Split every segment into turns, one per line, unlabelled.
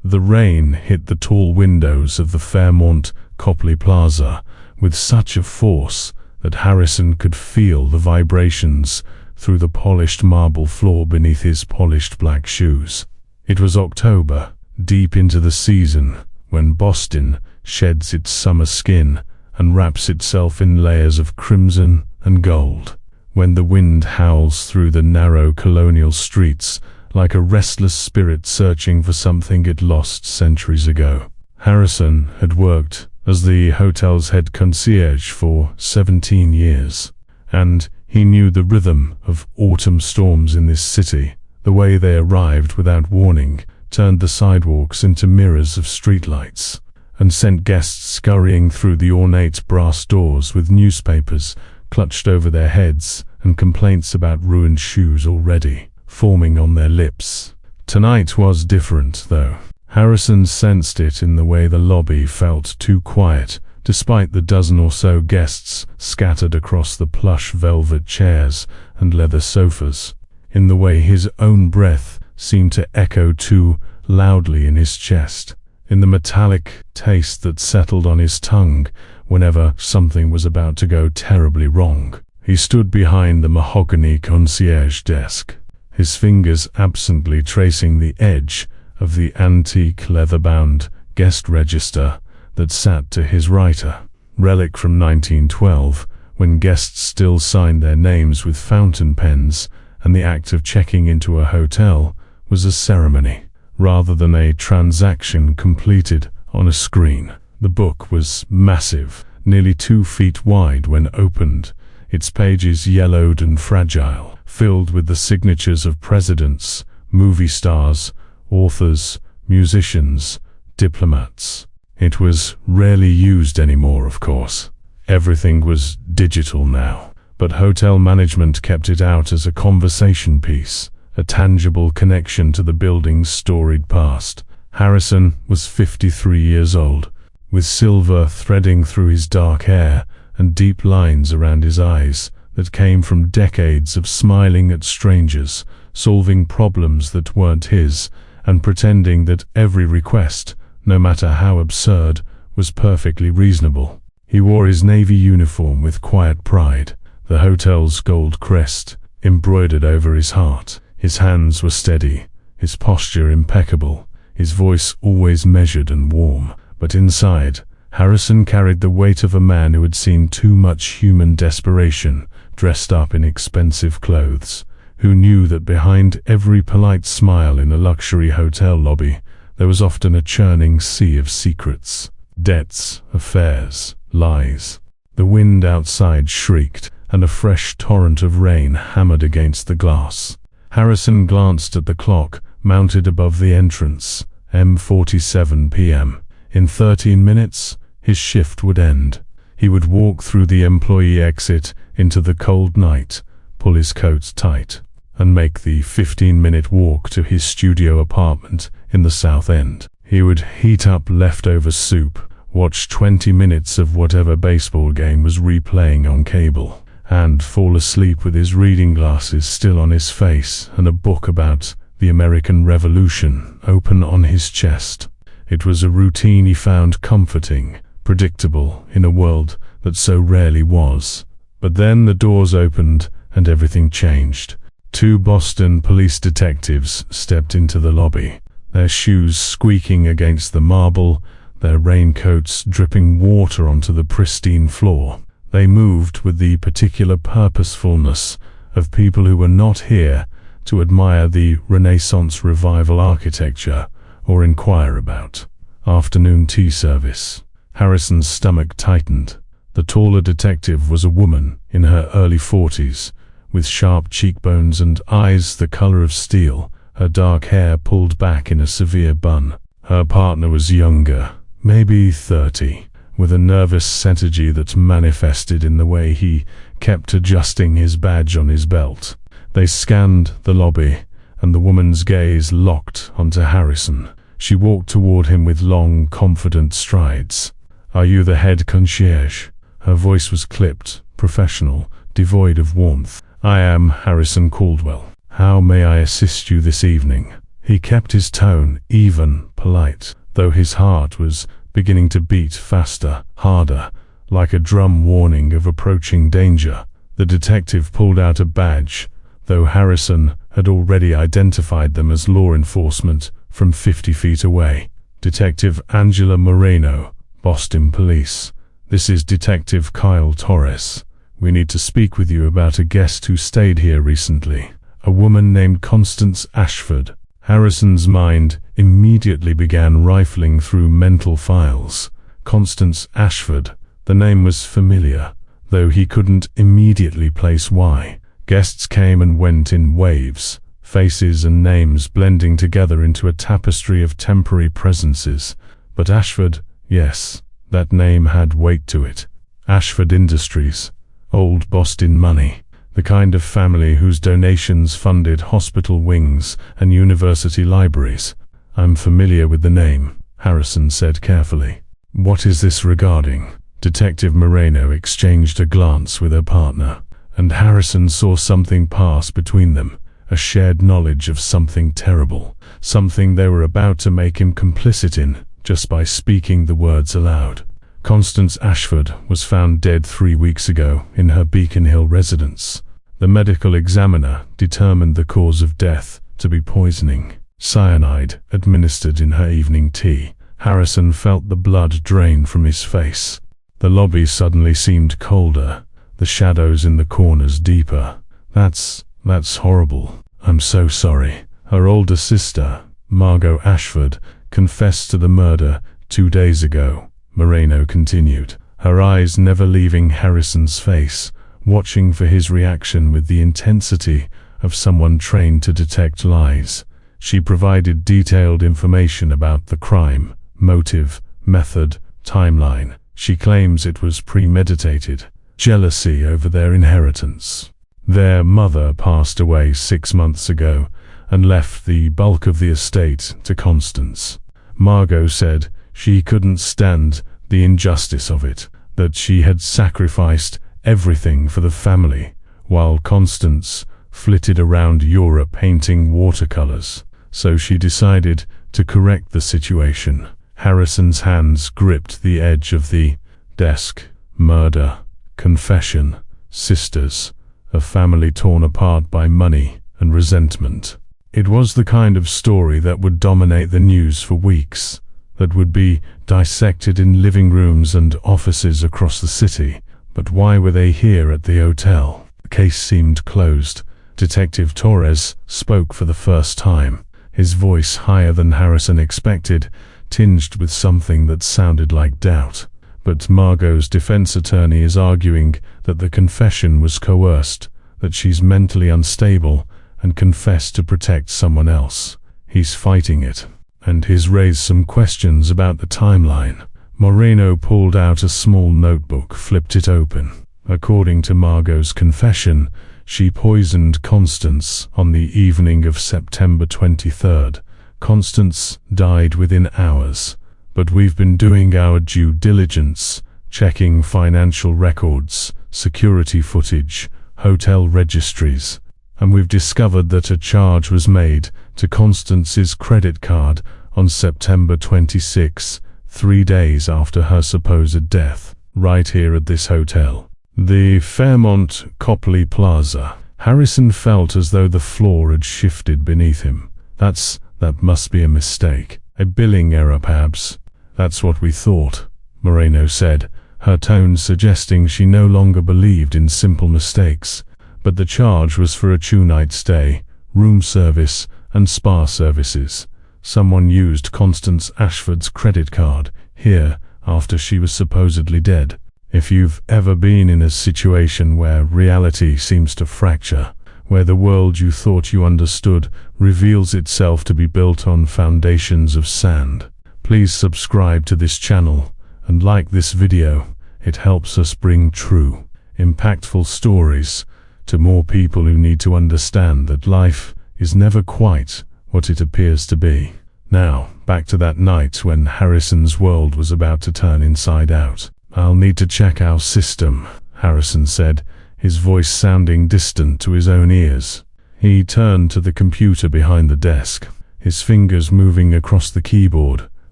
The rain hit the tall windows of the Fairmont Copley Plaza with such a force that Harrison could feel the vibrations through the polished marble floor beneath his polished black shoes. It was October, deep into the season, when Boston sheds its summer skin and wraps itself in layers of crimson and gold, when the wind howls through the narrow colonial streets like a restless spirit searching for something it lost centuries ago. Harrison had worked as the hotel's head concierge for 17 years, and he knew the rhythm of autumn storms in this city. The way they arrived without warning turned the sidewalks into mirrors of streetlights, and sent guests scurrying through the ornate brass doors with newspapers clutched over their heads and complaints about ruined shoes already forming on their lips. Tonight was different, though. Harrison sensed it in the way the lobby felt too quiet, despite the dozen or so guests scattered across the plush velvet chairs and leather sofas, in the way his own breath seemed to echo too loudly in his chest, in the metallic taste that settled on his tongue whenever something was about to go terribly wrong. He stood behind the mahogany concierge desk, his fingers absently tracing the edge of the antique leather-bound guest register that sat to his right, a relic from 1912, when guests still signed their names with fountain pens and the act of checking into a hotel was a ceremony, rather than a transaction completed on a screen. The book was massive, nearly 2 feet wide when opened, its pages yellowed and fragile, filled with the signatures of presidents, movie stars, authors, musicians, diplomats. It was rarely used anymore, of course. Everything was digital now, but hotel management kept it out as a conversation piece, a tangible connection to the building's storied past. Harrison was 53 years old, with silver threading through his dark hair and deep lines around his eyes that came from decades of smiling at strangers, solving problems that weren't his, and pretending that every request, no matter how absurd, was perfectly reasonable. He wore his navy uniform with quiet pride, the hotel's gold crest embroidered over his heart. His hands were steady, his posture impeccable, his voice always measured and warm. But inside, Harrison carried the weight of a man who had seen too much human desperation dressed up in expensive clothes, who knew that behind every polite smile in a luxury hotel lobby there was often a churning sea of secrets, debts, affairs, lies. The wind outside shrieked, and a fresh torrent of rain hammered against the glass. Harrison glanced at the clock mounted above the entrance, 47 p.m. In 13 minutes, his shift would end. He would walk through the employee exit into the cold night, pull his coat tight, and make the 15-minute walk to his studio apartment in the South End. He would heat up leftover soup, watch 20 minutes of whatever baseball game was replaying on cable, and fall asleep with his reading glasses still on his face and a book about the American Revolution open on his chest. It was a routine he found comforting, predictable in a world that so rarely was. But then the doors opened and everything changed. 2 Boston police detectives stepped into the lobby, their shoes squeaking against the marble, their raincoats dripping water onto the pristine floor. They moved with the particular purposefulness of people who were not here to admire the Renaissance Revival architecture or inquire about afternoon tea service. Harrison's stomach tightened. The taller detective was a woman in her early 40s, with sharp cheekbones and eyes the color of steel, her dark hair pulled back in a severe bun. Her partner was younger, maybe 30, with a nervous energy that manifested in the way he kept adjusting his badge on his belt. They scanned the lobby, and the woman's gaze locked onto Harrison. She walked toward him with long, confident strides. "Are you the head concierge?" Her voice was clipped, professional, devoid of warmth. "I am Harrison Caldwell. How may I assist you this evening?" He kept his tone even, polite, though his heart was beginning to beat faster, harder, like a drum warning of approaching danger. The detective pulled out a badge, though Harrison had already identified them as law enforcement from 50 feet away. Detective Angela Moreno, Boston Police. This is Detective Kyle Torres. We need to speak with you about a guest who stayed here recently. A woman named Constance Ashford. Harrison's mind immediately began rifling through mental files. Constance Ashford. The name was familiar, though he couldn't immediately place why. Guests came and went in waves, faces and names blending together into a tapestry of temporary presences. But Ashford, yes, that name had weight to it. Ashford Industries. Old Boston money. The kind of family whose donations funded hospital wings and university libraries. I'm familiar with the name, Harrison said carefully. What is this regarding? Detective Moreno exchanged a glance with her partner, and Harrison saw something pass between them, a shared knowledge of something terrible, something they were about to make him complicit in, just by speaking the words aloud. Constance Ashford was found dead 3 weeks ago in her Beacon Hill residence. The medical examiner determined the cause of death to be poisoning, cyanide administered in her evening tea. Harrison felt the blood drain from his face. The lobby suddenly seemed colder, the shadows in the corners deeper. That's horrible. I'm so sorry. Her older sister, Margot Ashford, confessed to the murder 2 days ago, Moreno continued, her eyes never leaving Harrison's face, watching for his reaction with the intensity of someone trained to detect lies. She provided detailed information about the crime, motive, method, timeline. She claims it was premeditated, jealousy over their inheritance. Their mother passed away 6 months ago and left the bulk of the estate to Constance. Margot said she couldn't stand the injustice of it, that she had sacrificed everything for the family, while Constance flitted around Europe painting watercolors. So she decided to correct the situation. Harrison's hands gripped the edge of the desk. Murder, confession, sisters, a family torn apart by money and resentment. It was the kind of story that would dominate the news for weeks, that would be dissected in living rooms and offices across the city. But why were they here at the hotel? The case seemed closed. Detective Torres spoke for the first time, his voice higher than Harrison expected, tinged with something that sounded like doubt. But Margot's defense attorney is arguing that the confession was coerced, that she's mentally unstable and confessed to protect someone else. He's fighting it, and he's raised some questions about the timeline. Moreno pulled out a small notebook, flipped it open. According to Margot's confession, she poisoned Constance on the evening of September 23rd. Constance died within hours, but we've been doing our due diligence, checking financial records, security footage, hotel registries, and we've discovered that a charge was made to Constance's credit card on September 26, 3 days after her supposed death, right here at this hotel. The Fairmont Copley Plaza. Harrison felt as though the floor had shifted beneath him. That must be a mistake. A billing error perhaps. That's what we thought, Moreno said, her tone suggesting she no longer believed in simple mistakes. But the charge was for a 2-night stay, room service, and spa services. Someone used Constance Ashford's credit card here after she was supposedly dead. If you've ever been in a situation where reality seems to fracture, where the world you thought you understood reveals itself to be built on foundations of sand, please subscribe to this channel and like this video. It helps us bring true, impactful stories to more people who need to understand that life is never quite what it appears to be. Now, back to that night when Harrison's world was about to turn inside out. I'll need to check our system, Harrison said, his voice sounding distant to his own ears. He turned to the computer behind the desk. his fingers moving across the keyboard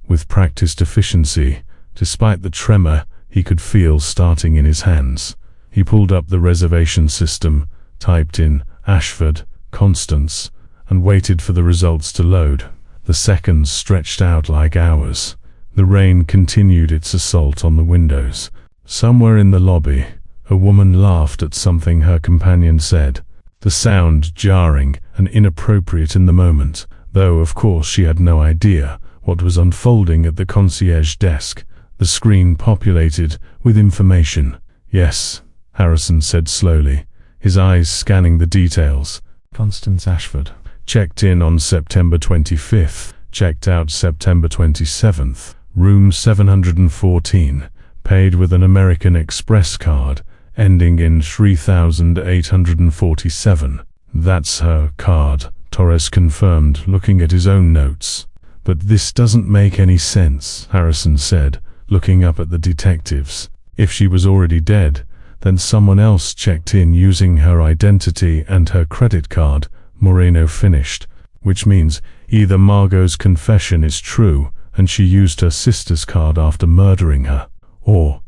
with practiced efficiency, despite the tremor he could feel starting in his hands. He pulled up the reservation system, typed in Ashford, Constance, and waited for the results to load. The seconds stretched out like hours. The rain continued its assault on the windows. Somewhere in the lobby, a woman laughed at something her companion said, the sound jarring and inappropriate in the moment, though of course she had no idea what was unfolding at the concierge desk. The screen populated with information. Yes, Harrison said slowly, his eyes scanning the details. Constance Ashford. Checked in on September 25th, checked out September 27th, room 714, paid with an American Express card, ending in 3847. That's her card, Torres confirmed, looking at his own notes. But this doesn't make any sense, Harrison said, looking up at the detectives. If she was already dead, then someone else checked in using her identity and her credit card, Moreno finished, which means either Margot's confession is true and she used her sister's card after murdering her, or ...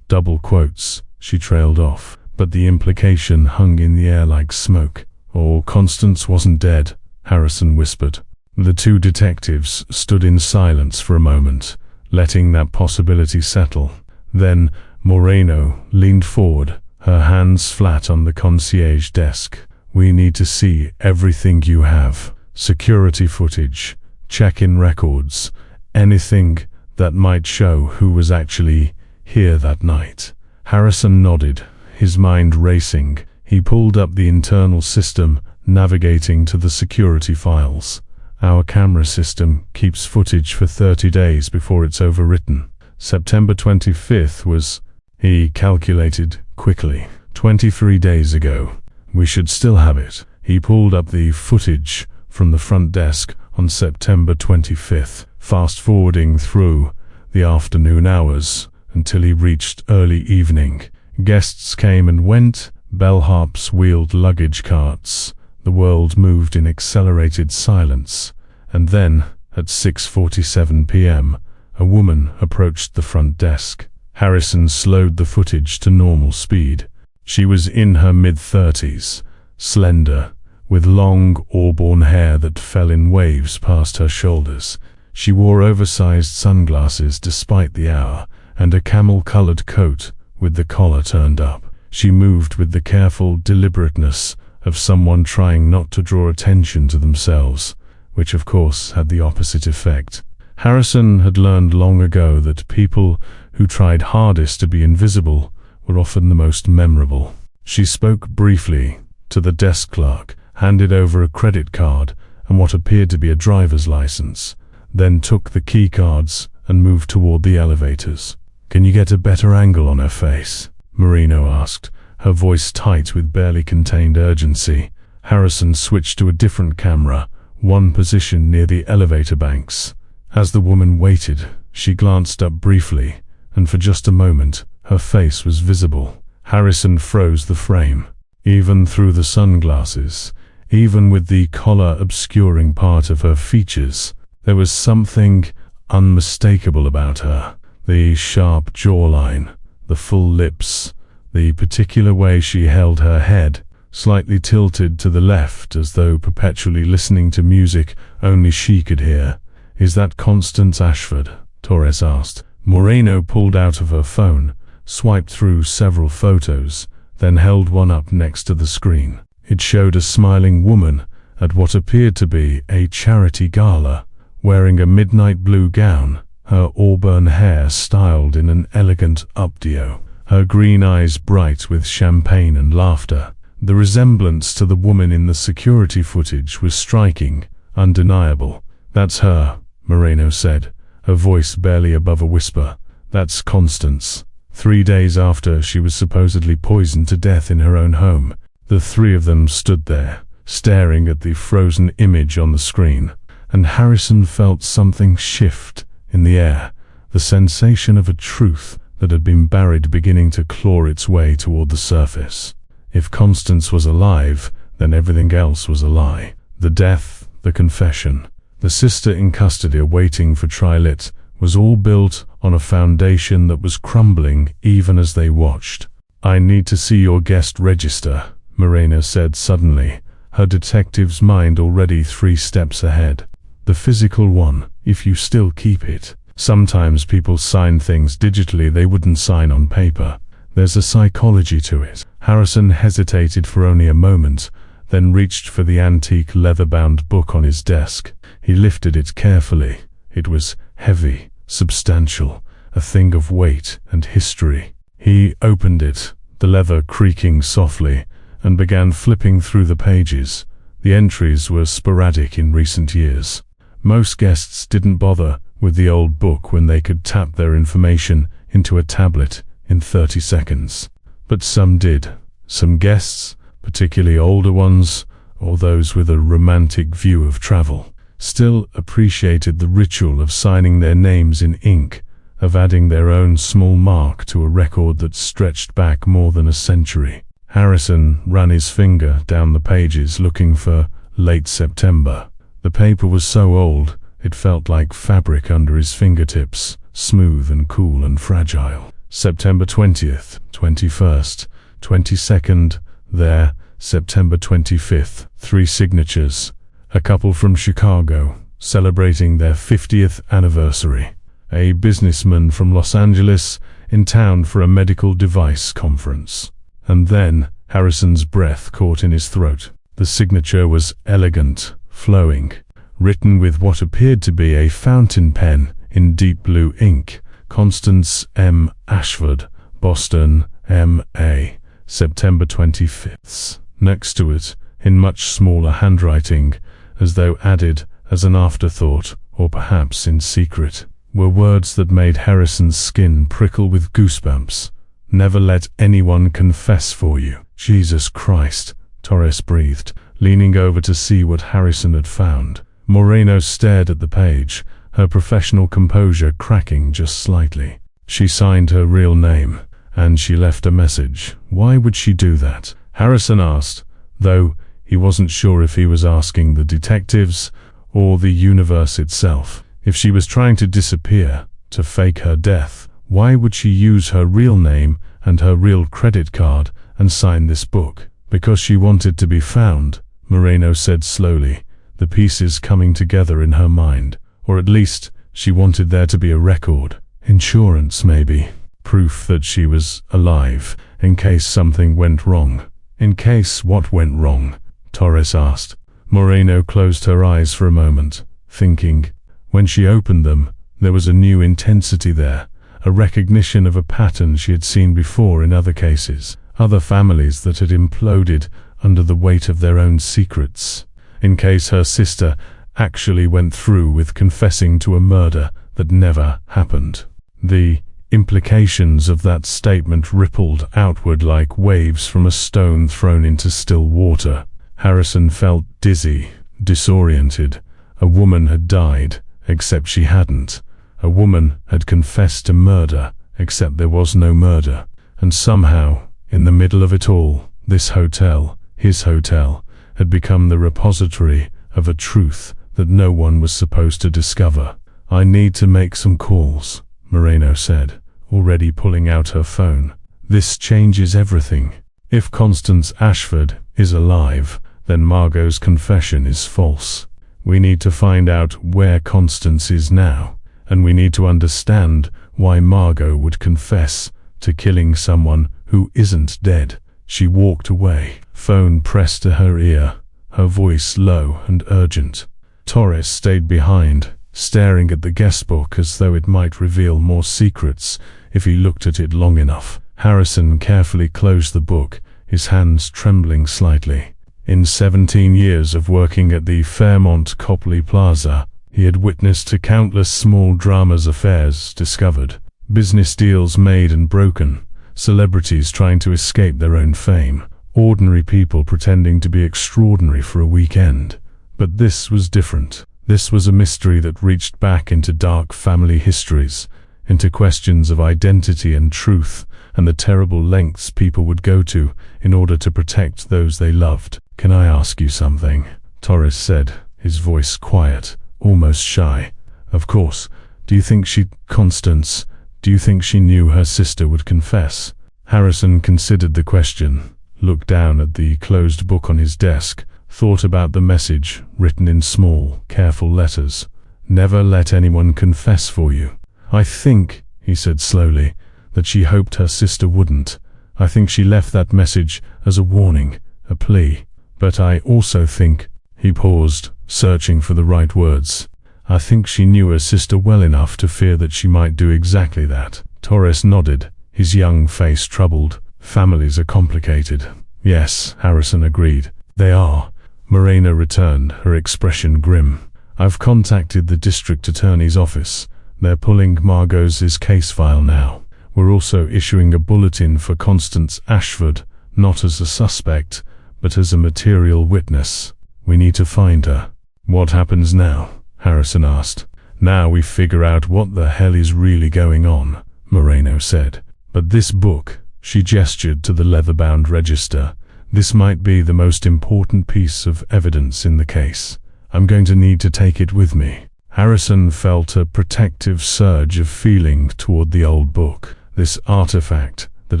double quotes, she trailed off, but the implication hung in the air like smoke. Or Constance wasn't dead, Harrison whispered. The two detectives stood in silence for a moment, letting that possibility settle. Then Moreno leaned forward, her hands flat on the concierge desk. We need to see everything you have. Security footage, check-in records, anything that might show who was actually here that night. Harrison nodded, his mind racing. He pulled up the internal system, navigating to the security files. Our camera system keeps footage for 30 days before it's overwritten. September 25th was, he calculated quickly, 23 days ago. We should still have it. He pulled up the footage from the front desk on September 25th, fast-forwarding through the afternoon hours until he reached early evening. Guests came and went, bellhops wheeled luggage carts. The world moved in accelerated silence. And then, at 6:47 p.m., a woman approached the front desk. Harrison slowed the footage to normal speed. She was in her mid-30s, slender, with long auburn hair that fell in waves past her shoulders. She wore oversized sunglasses despite the hour, and a camel-colored coat with the collar turned up. She moved with the careful deliberateness of someone trying not to draw attention to themselves, which of course had the opposite effect. Harrison had learned long ago that people who tried hardest to be invisible were often the most memorable. She spoke briefly to the desk clerk, handed over a credit card and what appeared to be a driver's license, then took the key cards and moved toward the elevators. "Can you get a better angle on her face?" Moreno asked, her voice tight with barely contained urgency. Harrison switched to a different camera, one positioned near the elevator banks. As the woman waited, she glanced up briefly, and for just a moment, her face was visible. Harrison froze the frame. Even through the sunglasses, even with the collar obscuring part of her features, there was something unmistakable about her. The sharp jawline, the full lips, the particular way she held her head, slightly tilted to the left as though perpetually listening to music only she could hear. "Is that Constance Ashford?" Torres asked. Moreno pulled out of her phone, swiped through several photos, then held one up next to the screen. It showed a smiling woman at what appeared to be a charity gala, wearing a midnight blue gown, her auburn hair styled in an elegant updo, her green eyes bright with champagne and laughter. The resemblance to the woman in the security footage was striking, undeniable. "That's her," Moreno said, her voice barely above a whisper. "That's Constance." 3 days after she was supposedly poisoned to death in her own home, the three of them stood there, staring at the frozen image on the screen, and Harrison felt something shift in the air, the sensation of a truth that had been buried beginning to claw its way toward the surface. If Constance was alive, then everything else was a lie. The death, the confession. The sister in custody waiting for trial. It was all built on a foundation that was crumbling even as they watched. "I need to see your guest register," Moreno said suddenly, her detective's mind already 3 steps ahead. "The physical one, if you still keep it. Sometimes people sign things digitally they wouldn't sign on paper. There's a psychology to it." Harrison hesitated for only a moment, then reached for the antique leather-bound book on his desk. He lifted it carefully. It was heavy, substantial, a thing of weight and history. He opened it, the leather creaking softly, and began flipping through the pages. The entries were sporadic in recent years. Most guests didn't bother with the old book when they could tap their information into a tablet in 30 seconds. But some did. Some guests, particularly older ones, or those with a romantic view of travel, still appreciated the ritual of signing their names in ink, of adding their own small mark to a record that stretched back more than a century. Harrison ran his finger down the pages looking for late September. The paper was so old, it felt like fabric under his fingertips, smooth and cool and fragile. September 20th, 21st, 22nd, there, September 25th, 3 signatures. A couple from Chicago, celebrating their 50th anniversary. A businessman from Los Angeles, in town for a medical device conference. And then, Harrison's breath caught in his throat. The signature was elegant, flowing, written with what appeared to be a fountain pen in deep blue ink. Constance M. Ashford, Boston, M.A., September 25th. Next to it, in much smaller handwriting, as though added as an afterthought, or perhaps in secret, were words that made Harrison's skin prickle with goosebumps. "Never let anyone confess for you." "Jesus Christ," Torres breathed, leaning over to see what Harrison had found. Moreno stared at the page, her professional composure cracking just slightly. She signed her real name, and she left a message. Why would she do that? Harrison asked, though he wasn't sure if he was asking the detectives or the universe itself. If she was trying to disappear, to fake her death, why would she use her real name and her real credit card and sign this book? Because she wanted to be found, Moreno said slowly, the pieces coming together in her mind. Or at least, she wanted there to be a record. Insurance, maybe. Proof that she was alive, in case something went wrong. In case what went wrong? Torres asked. Moreno closed her eyes for a moment, thinking. When she opened them, there was a new intensity there, a recognition of a pattern she had seen before in other cases, other families that had imploded under the weight of their own secrets. In case her sister actually went through with confessing to a murder that never happened. The implications of that statement rippled outward like waves from a stone thrown into still water. Harrison felt dizzy, disoriented. A woman had died, except she hadn't. A woman had confessed to murder, except there was no murder. And somehow, in the middle of it all, this hotel, his hotel, had become the repository of a truth that no one was supposed to discover. I need to make some calls, Moreno said, already pulling out her phone. This changes everything. If Constance Ashford is alive, then Margot's confession is false. We need to find out where Constance is now, and we need to understand why Margot would confess to killing someone who isn't dead. She walked away, phone pressed to her ear, her voice low and urgent. Torres stayed behind, staring at the guest book as though it might reveal more secrets if he looked at it long enough. Harrison carefully closed the book, his hands trembling slightly. In 17 years of working at the Fairmont Copley Plaza, he had witnessed to countless small dramas, affairs discovered, business deals made and broken, celebrities trying to escape their own fame, ordinary people pretending to be extraordinary for a weekend. But this was different. This was a mystery that reached back into dark family histories, into questions of identity and truth, and the terrible lengths people would go to in order to protect those they loved. Can I ask you something? Torres said, his voice quiet, almost shy. "Of course. Do you think Constance, do you think she knew her sister would confess?" Harrison considered the question, looked down at the closed book on his desk, thought about the message written in small, careful letters. "Never let anyone confess for you." "I think," he said slowly, "that she hoped her sister wouldn't. I think she left that message as a warning, a plea. But I also think—" He paused, searching for the right words. "I think she knew her sister well enough to fear that she might do exactly that." Torres nodded, his young face troubled. "Families are complicated." "Yes," Harrison agreed. "They are," Moreno returned, her expression grim. "I've contacted the district attorney's office. They're pulling Margot's case file now. We're also issuing a bulletin for Constance Ashford, not as a suspect, but as a material witness. We need to find her." "What happens now?" Harrison asked. "Now we figure out what the hell is really going on," Moreno said. "But this book," she gestured to the leather-bound register, "this might be the most important piece of evidence in the case. I'm going to need to take it with me." Harrison felt a protective surge of feeling toward the old book, this artifact that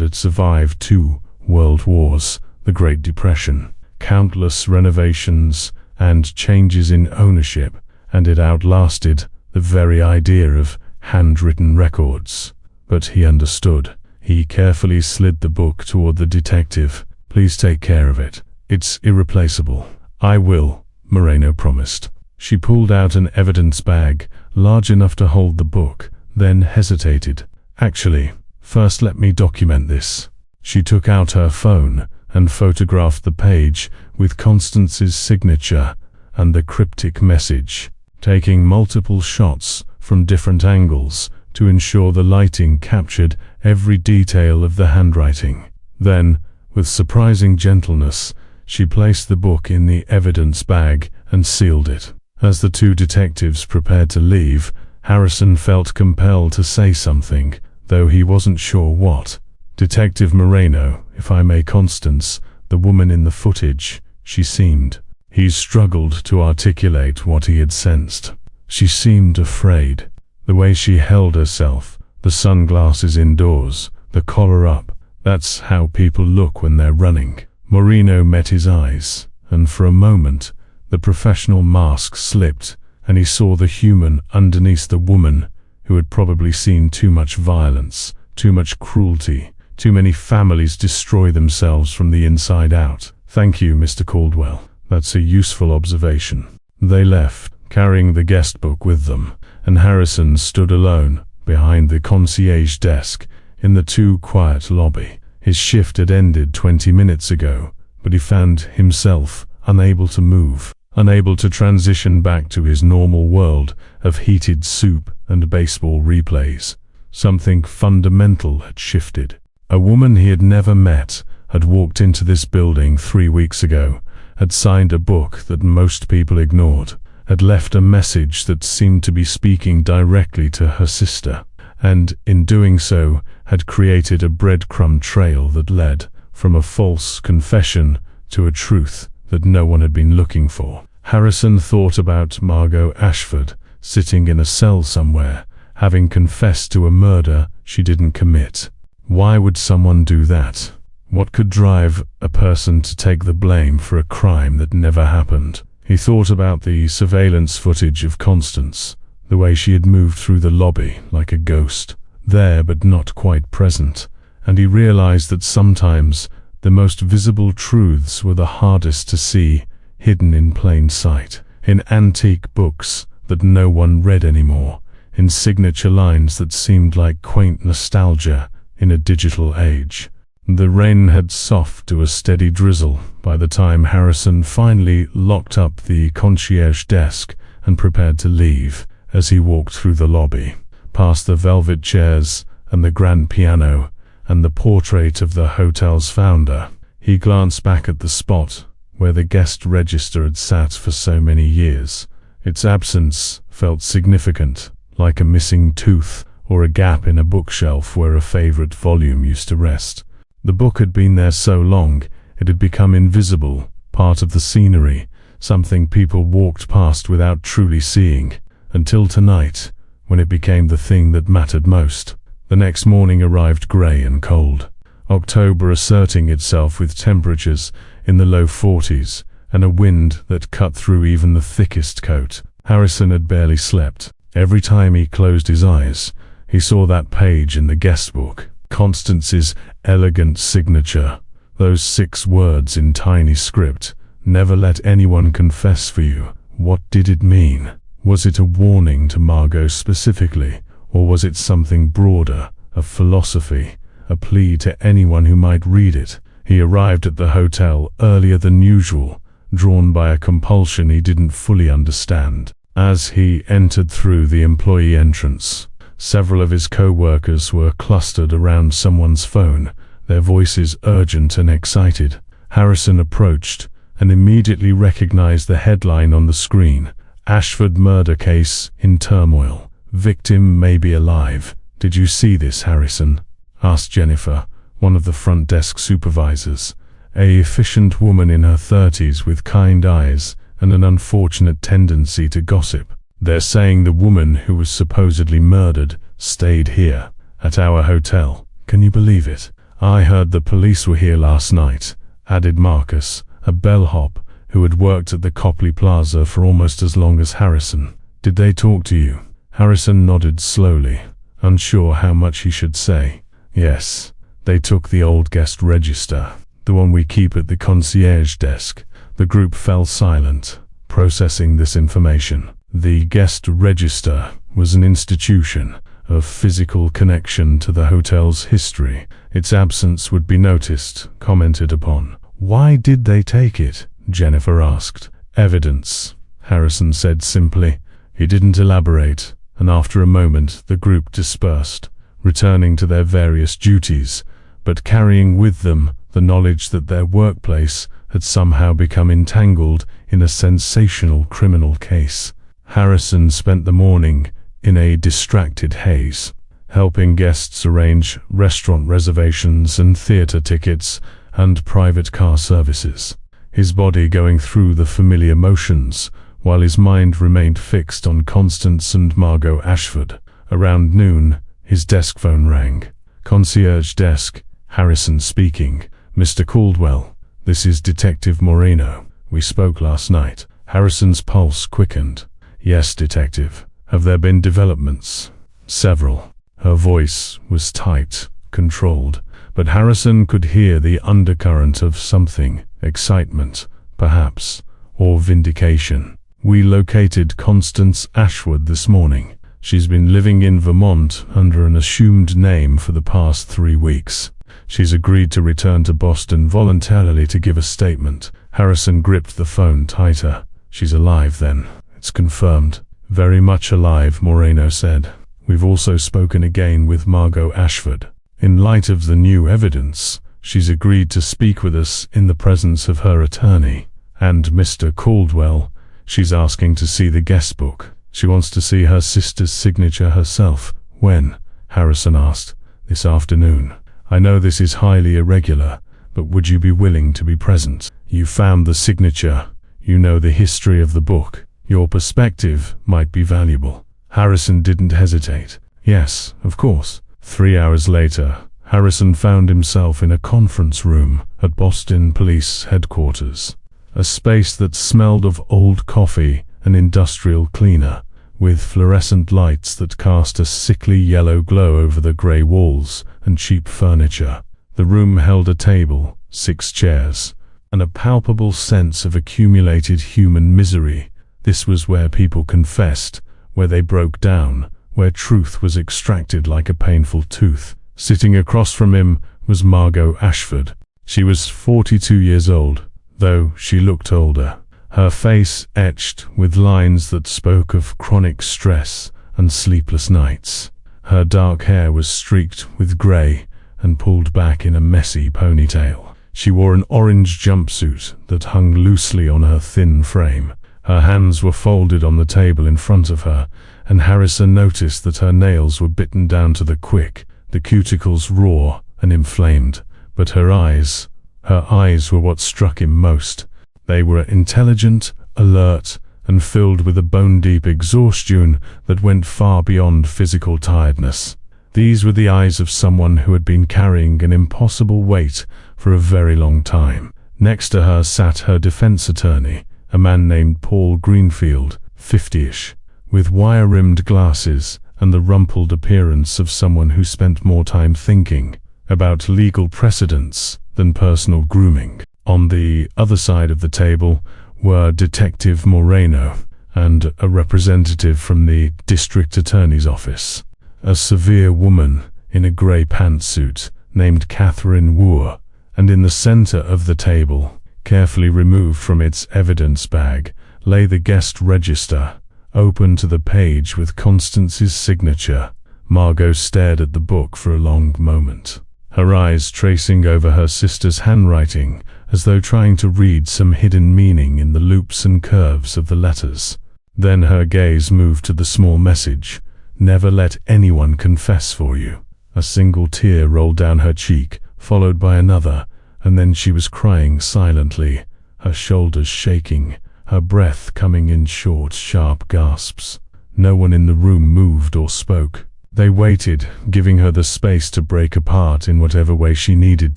had survived 2 world wars, the Great Depression, countless renovations and changes in ownership, and it outlasted the very idea of handwritten records. But he understood. He carefully slid the book toward the detective. "Please take care of it. It's irreplaceable." "I will," Moreno promised. She pulled out an evidence bag, large enough to hold the book, then hesitated. "Actually, first let me document this." She took out her phone and photographed the page with Constance's signature and the cryptic message, taking multiple shots from different angles to ensure the lighting captured every detail of the handwriting. Then, with surprising gentleness, she placed the book in the evidence bag and sealed it. As the 2 detectives prepared to leave, Harrison felt compelled to say something, though he wasn't sure what. "Detective Moreno, if I may, Constance, the woman in the footage, she seemed—" He struggled to articulate what he had sensed. "She seemed afraid. The way she held herself, the sunglasses indoors, the collar up, that's how people look when they're running." Moreno met his eyes, and for a moment, the professional mask slipped, and he saw the human underneath the woman, who had probably seen too much violence, too much cruelty, too many families destroy themselves from the inside out. "Thank you, Mr. Caldwell. That's a useful observation." They left, carrying the guest book with them, and Harrison stood alone, behind the concierge desk, in the too quiet lobby. His shift had ended 20 minutes ago, but he found himself unable to move, unable to transition back to his normal world of heated soup and baseball replays. Something fundamental had shifted. A woman he had never met had walked into this building 3 weeks ago, had signed a book that most people ignored, had left a message that seemed to be speaking directly to her sister, and, in doing so, had created a breadcrumb trail that led from a false confession to a truth that no one had been looking for. Harrison thought about Margot Ashford, sitting in a cell somewhere, having confessed to a murder she didn't commit. Why would someone do that? What could drive a person to take the blame for a crime that never happened? He thought about the surveillance footage of Constance, the way she had moved through the lobby like a ghost, there but not quite present, and he realized that sometimes the most visible truths were the hardest to see, hidden in plain sight, in antique books that no one read anymore, in signature lines that seemed like quaint nostalgia in a digital age. The rain had softened to a steady drizzle by the time Harrison finally locked up the concierge desk and prepared to leave. As he walked through the lobby, past the velvet chairs and the grand piano and the portrait of the hotel's founder, he glanced back at the spot where the guest register had sat for so many years. Its absence felt significant, like a missing tooth or a gap in a bookshelf where a favorite volume used to rest. The book had been there so long, it had become invisible, part of the scenery, something people walked past without truly seeing, until tonight, when it became the thing that mattered most. The next morning arrived grey and cold, October asserting itself with temperatures in the low 40s and a wind that cut through even the thickest coat. Harrison had barely slept. Every time he closed his eyes, he saw that page in the guest book, Constance's elegant signature, those 6 words in tiny script, "Never let anyone confess for you." What did it mean? Was it a warning to Margot specifically, or was it something broader, a philosophy, a plea to anyone who might read it? He arrived at the hotel earlier than usual, drawn by a compulsion he didn't fully understand. As he entered through the employee entrance, several of his co-workers were clustered around someone's phone, their voices urgent and excited. Harrison approached and immediately recognized the headline on the screen: "Ashford murder case in turmoil. Victim may be alive." "Did you see this, Harrison?" asked Jennifer, one of the front desk supervisors, an efficient woman in her 30s with kind eyes and an unfortunate tendency to gossip. "They're saying the woman who was supposedly murdered stayed here, at our hotel. Can you believe it?" "I heard the police were here last night," added Marcus, a bellhop who had worked at the Copley Plaza for almost as long as Harrison. "Did they talk to you?" Harrison nodded slowly, unsure how much he should say. "Yes, they took the old guest register, the one we keep at the concierge desk." The group fell silent, processing this information. The guest register was an institution of physical connection to the hotel's history. Its absence would be noticed, commented upon. "Why did they take it?" Jennifer asked. "Evidence," Harrison said simply. He didn't elaborate, and after a moment the group dispersed, returning to their various duties, but carrying with them the knowledge that their workplace had somehow become entangled in a sensational criminal case. Harrison spent the morning in a distracted haze, helping guests arrange restaurant reservations and theater tickets and private car services, his body going through the familiar motions while his mind remained fixed on Constance and Margot Ashford. Around noon, his desk phone rang. "Concierge desk, Harrison speaking. Mr. Caldwell, this is Detective Moreno. We spoke last night." Harrison's pulse quickened. "Yes, Detective. Have there been developments?" "Several." Her voice was tight, controlled, but Harrison could hear the undercurrent of something: excitement, perhaps, or vindication. "We located Constance Ashford this morning. She's been living in Vermont under an assumed name for the past 3 weeks. She's agreed to return to Boston voluntarily to give a statement." Harrison gripped the phone tighter. "She's alive then?" "It's confirmed." "Very much alive," Moreno said. "We've also spoken again with Margot Ashford. In light of the new evidence, she's agreed to speak with us in the presence of her attorney. And Mr. Caldwell, she's asking to see the guest book. She wants to see her sister's signature herself." "When?" Harrison asked. "This afternoon. I know this is highly irregular, but would you be willing to be present? You found the signature. You know the history of the book. Your perspective might be valuable." Harrison didn't hesitate. "Yes, of course." 3 hours later, Harrison found himself in a conference room at Boston Police Headquarters, a space that smelled of old coffee and industrial cleaner, with fluorescent lights that cast a sickly yellow glow over the grey walls and cheap furniture. The room held a table, 6 chairs, and a palpable sense of accumulated human misery. This was where people confessed, where they broke down, where truth was extracted like a painful tooth. Sitting across from him was Margot Ashford. She was 42 years old, though she looked older. Her face etched with lines that spoke of chronic stress and sleepless nights. Her dark hair was streaked with grey and pulled back in a messy ponytail. She wore an orange jumpsuit that hung loosely on her thin frame. Her hands were folded on the table in front of her, and Harrison noticed that her nails were bitten down to the quick, the cuticles raw and inflamed. But her eyes were what struck him most. They were intelligent, alert, and filled with a bone-deep exhaustion that went far beyond physical tiredness. These were the eyes of someone who had been carrying an impossible weight for a very long time. Next to her sat her defense attorney, a man named Paul Greenfield, 50-ish, with wire-rimmed glasses and the rumpled appearance of someone who spent more time thinking about legal precedents than personal grooming. On the other side of the table were Detective Moreno and a representative from the district attorney's office, a severe woman in a grey pantsuit named Catherine Wu, and in the center of the table, carefully removed from its evidence bag, lay the guest register, open to the page with Constance's signature. Margot stared at the book for a long moment, her eyes tracing over her sister's handwriting as though trying to read some hidden meaning in the loops and curves of the letters. Then her gaze moved to the small message, "Never let anyone confess for you." A single tear rolled down her cheek, followed by another, and then she was crying silently, her shoulders shaking, her breath coming in short, sharp gasps. No one in the room moved or spoke. They waited, giving her the space to break apart in whatever way she needed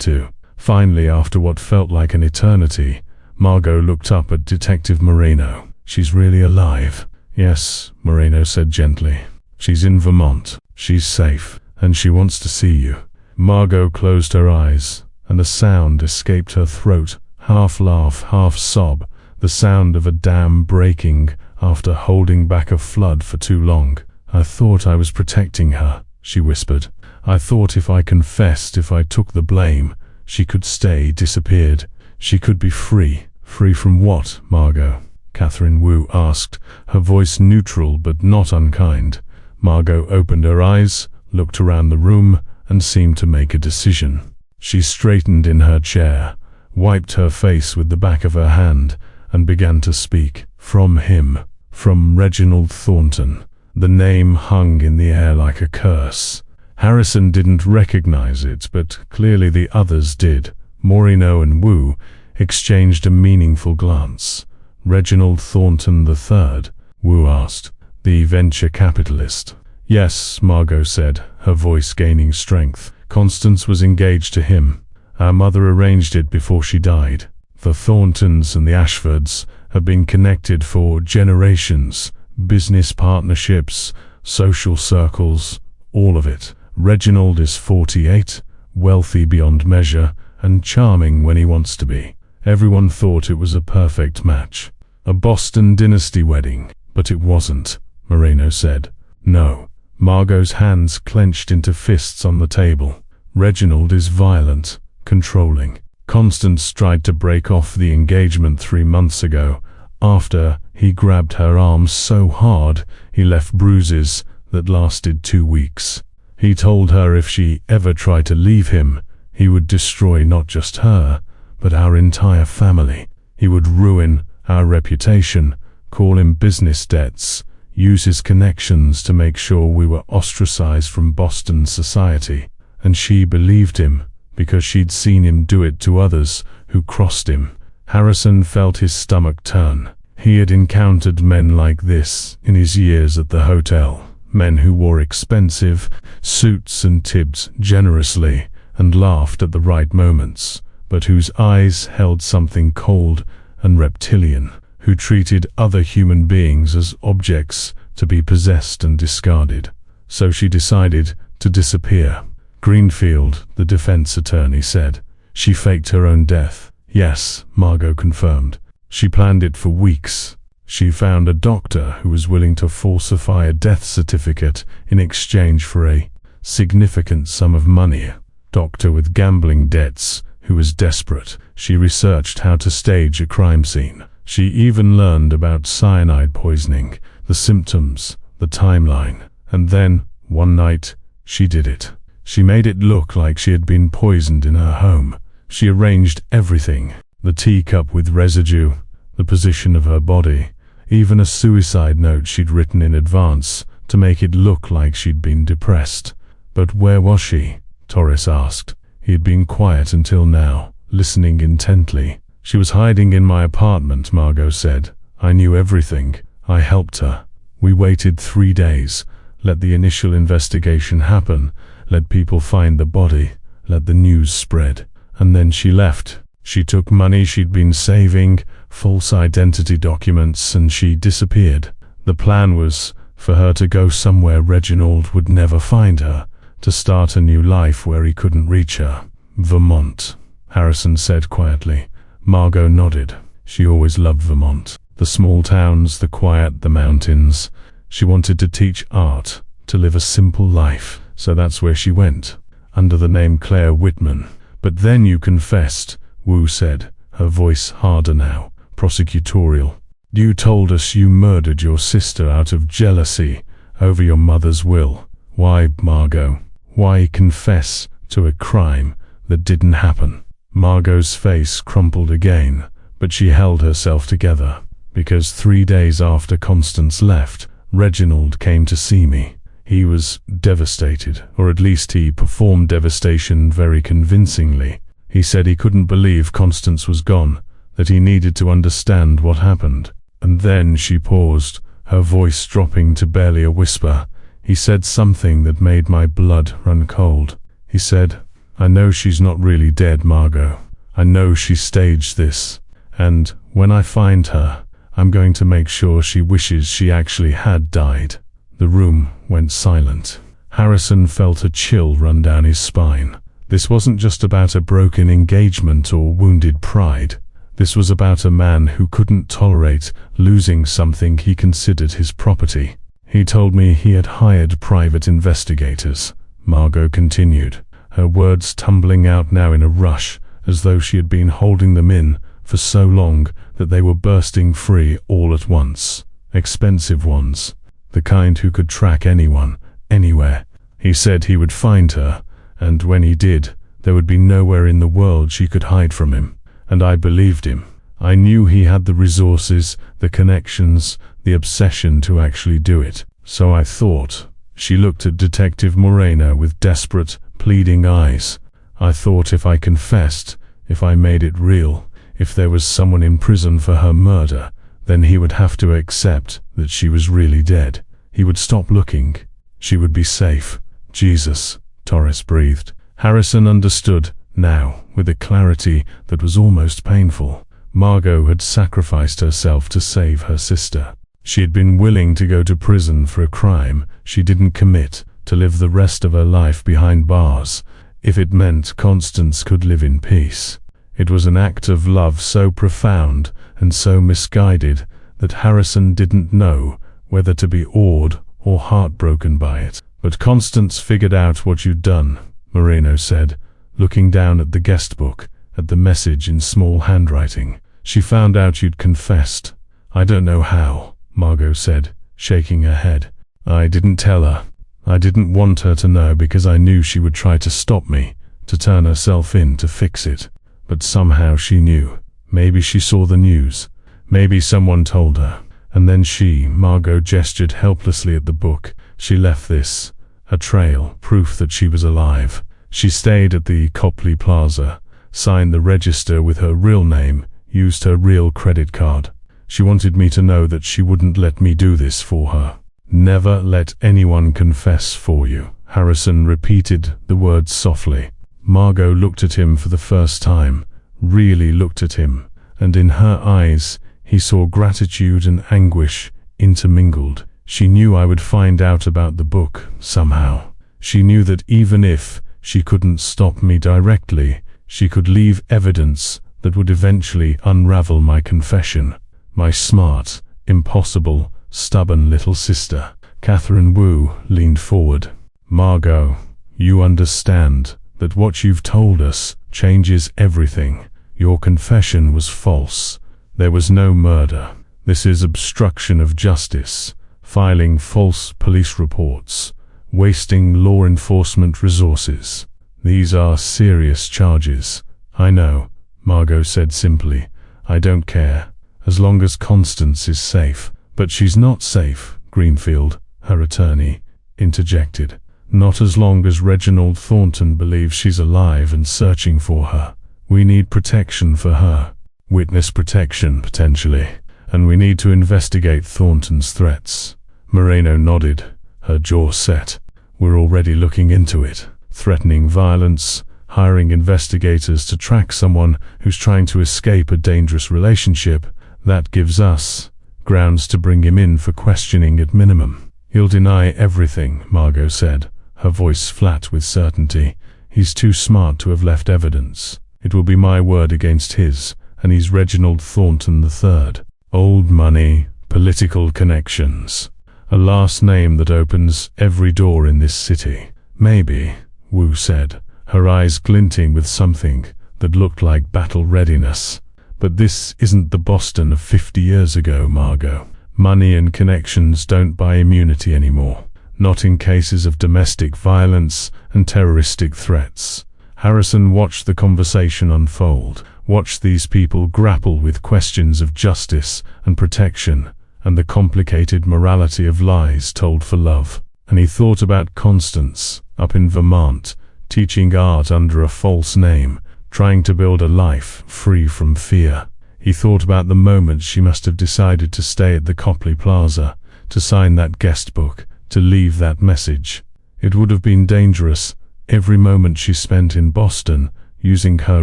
to. Finally, after what felt like an eternity, Margot looked up at Detective Moreno. "She's really alive?" "Yes," Moreno said gently. "She's in Vermont. She's safe, and she wants to see you." Margot closed her eyes, and a sound escaped her throat, half laugh, half sob, the sound of a dam breaking after holding back a flood for too long. "I thought I was protecting her," she whispered. "I thought if I confessed, if I took the blame, she could stay, disappeared. She could be free." "Free from what, Margot?" Catherine Wu asked, her voice neutral but not unkind. Margot opened her eyes, looked around the room, and seemed to make a decision. She straightened in her chair, wiped her face with the back of her hand, and began to speak. "From him, from Reginald Thornton." The name hung in the air like a curse. Harrison didn't recognize it, but clearly the others did. Moreno and Wu exchanged a meaningful glance. "Reginald Thornton III?" Wu asked. "The venture capitalist?" "Yes," Margot said, her voice gaining strength. "Constance was engaged to him. Our mother arranged it before she died. The Thorntons and the Ashfords have been connected for generations. Business partnerships, social circles, all of it. Reginald is 48, wealthy beyond measure, and charming when he wants to be. Everyone thought it was a perfect match. A Boston dynasty wedding, but it wasn't," Moreno said. "No." Margot's hands clenched into fists on the table. "Reginald is violent, controlling. Constance tried to break off the engagement 3 months ago, after he grabbed her arm so hard he left bruises that lasted 2 weeks. He told her if she ever tried to leave him, he would destroy not just her, but our entire family. He would ruin our reputation, call him business debts, use his connections to make sure we were ostracized from Boston society. And she believed him, because she'd seen him do it to others who crossed him." Harrison felt his stomach turn. He had encountered men like this in his years at the hotel. Men who wore expensive suits and tipped generously and laughed at the right moments, but whose eyes held something cold and reptilian, who treated other human beings as objects to be possessed and discarded. So she decided to disappear. "Greenfield," the defense attorney said. "She faked her own death." "Yes," Margot confirmed. "She planned it for weeks. She found a doctor who was willing to falsify a death certificate in exchange for a significant sum of money. Doctor with gambling debts who was desperate. She researched how to stage a crime scene. She even learned about cyanide poisoning, the symptoms, the timeline. And then, one night, she did it. She made it look like she had been poisoned in her home. She arranged everything, the teacup with residue, the position of her body, even a suicide note she'd written in advance to make it look like she'd been depressed. "But where was she?" Torres asked. He had been quiet until now, listening intently. "She was hiding in my apartment," Margot said. I knew everything. I helped her. We waited 3 days, let the initial investigation happen, let people find the body, let the news spread. And then she left. She took money she'd been saving, false identity documents, and she disappeared. The plan was for her to go somewhere Reginald would never find her, to start a new life where he couldn't reach her. Vermont, Harrison said quietly. Margot nodded. She always loved Vermont. The small towns, the quiet, the mountains. She wanted to teach art, to live a simple life. So that's where she went, under the name Claire Whitman. But then you confessed, Wu said, her voice harder now, prosecutorial. You told us you murdered your sister out of jealousy over your mother's will. Why, Margot? Why confess to a crime that didn't happen? Margot's face crumpled again, but she held herself together. Because 3 days after Constance left, Reginald came to see me. He was devastated, or at least he performed devastation very convincingly. He said he couldn't believe Constance was gone, that he needed to understand what happened. And then she paused, her voice dropping to barely a whisper. He said something that made my blood run cold. He said, I know she's not really dead, Margot. I know she staged this. And when I find her, I'm going to make sure she wishes she actually had died. The room went silent. Harrison felt a chill run down his spine. This wasn't just about a broken engagement or wounded pride. This was about a man who couldn't tolerate losing something he considered his property. He told me he had hired private investigators, Margot continued, her words tumbling out now in a rush, as though she had been holding them in for so long that they were bursting free all at once. Expensive ones. The kind who could track anyone, anywhere. He said he would find her, and when he did, there would be nowhere in the world she could hide from him. And I believed him. I knew he had the resources, the connections, the obsession to actually do it. So I thought. She looked at Detective Moreno with desperate, pleading eyes. I thought if I confessed, if I made it real, if there was someone in prison for her murder, then he would have to accept that she was really dead. He would stop looking. She would be safe. Jesus, Torres breathed. Harrison understood, now, with a clarity that was almost painful. Margot had sacrificed herself to save her sister. She had been willing to go to prison for a crime she didn't commit, to live the rest of her life behind bars, if it meant Constance could live in peace. It was an act of love so profound and so misguided that Harrison didn't know whether to be awed or heartbroken by it. But Constance figured out what you'd done, Moreno said, looking down at the guest book, at the message in small handwriting. She found out you'd confessed. I don't know how, Margot said, shaking her head. I didn't tell her. I didn't want her to know because I knew she would try to stop me, to turn herself in to fix it. But somehow she knew. Maybe she saw the news. Maybe someone told her. And then Margot gestured helplessly at the book. She left this, a trail, proof that she was alive. She stayed at the Copley Plaza, signed the register with her real name, used her real credit card. She wanted me to know that she wouldn't let me do this for her. Never let anyone confess for you. Harrison repeated the words softly. Margot looked at him for the first time, really looked at him, and in her eyes he saw gratitude and anguish intermingled. She knew I would find out about the book, somehow. She knew that even if she couldn't stop me directly, she could leave evidence that would eventually unravel my confession. My smart, impossible, stubborn little sister. Catherine Wu leaned forward. Margot, you understand that what you've told us changes everything. Your confession was false. There was no murder. This is obstruction of justice, filing false police reports, wasting law enforcement resources. These are serious charges. I know, Margot said simply. I don't care, as long as Constance is safe. But she's not safe, Greenfield, her attorney, interjected. Not as long as Reginald Thornton believes she's alive and searching for her. We need protection for her. Witness protection, potentially. and we need to investigate Thornton's threats." Moreno nodded, her jaw set. "We're already looking into it. Threatening violence, hiring investigators to track someone who's trying to escape a dangerous relationship. That gives us grounds to bring him in for questioning at minimum." "He'll deny everything," Margot said, her voice flat with certainty. "He's too smart to have left evidence. It will be my word against his, and he's Reginald Thornton III. Old money, political connections. A last name that opens every door in this city." "Maybe," Wu said, her eyes glinting with something that looked like battle readiness. "But this isn't the Boston of 50 years ago, Margot. Money and connections don't buy immunity anymore. Not in cases of domestic violence and terroristic threats." Harrison watched the conversation unfold, watched these people grapple with questions of justice and protection, and the complicated morality of lies told for love. And he thought about Constance, up in Vermont, teaching art under a false name, trying to build a life free from fear. He thought about the moment she must have decided to stay at the Copley Plaza, to sign that guest book, to leave that message. It would have been dangerous. Every moment she spent in Boston, using her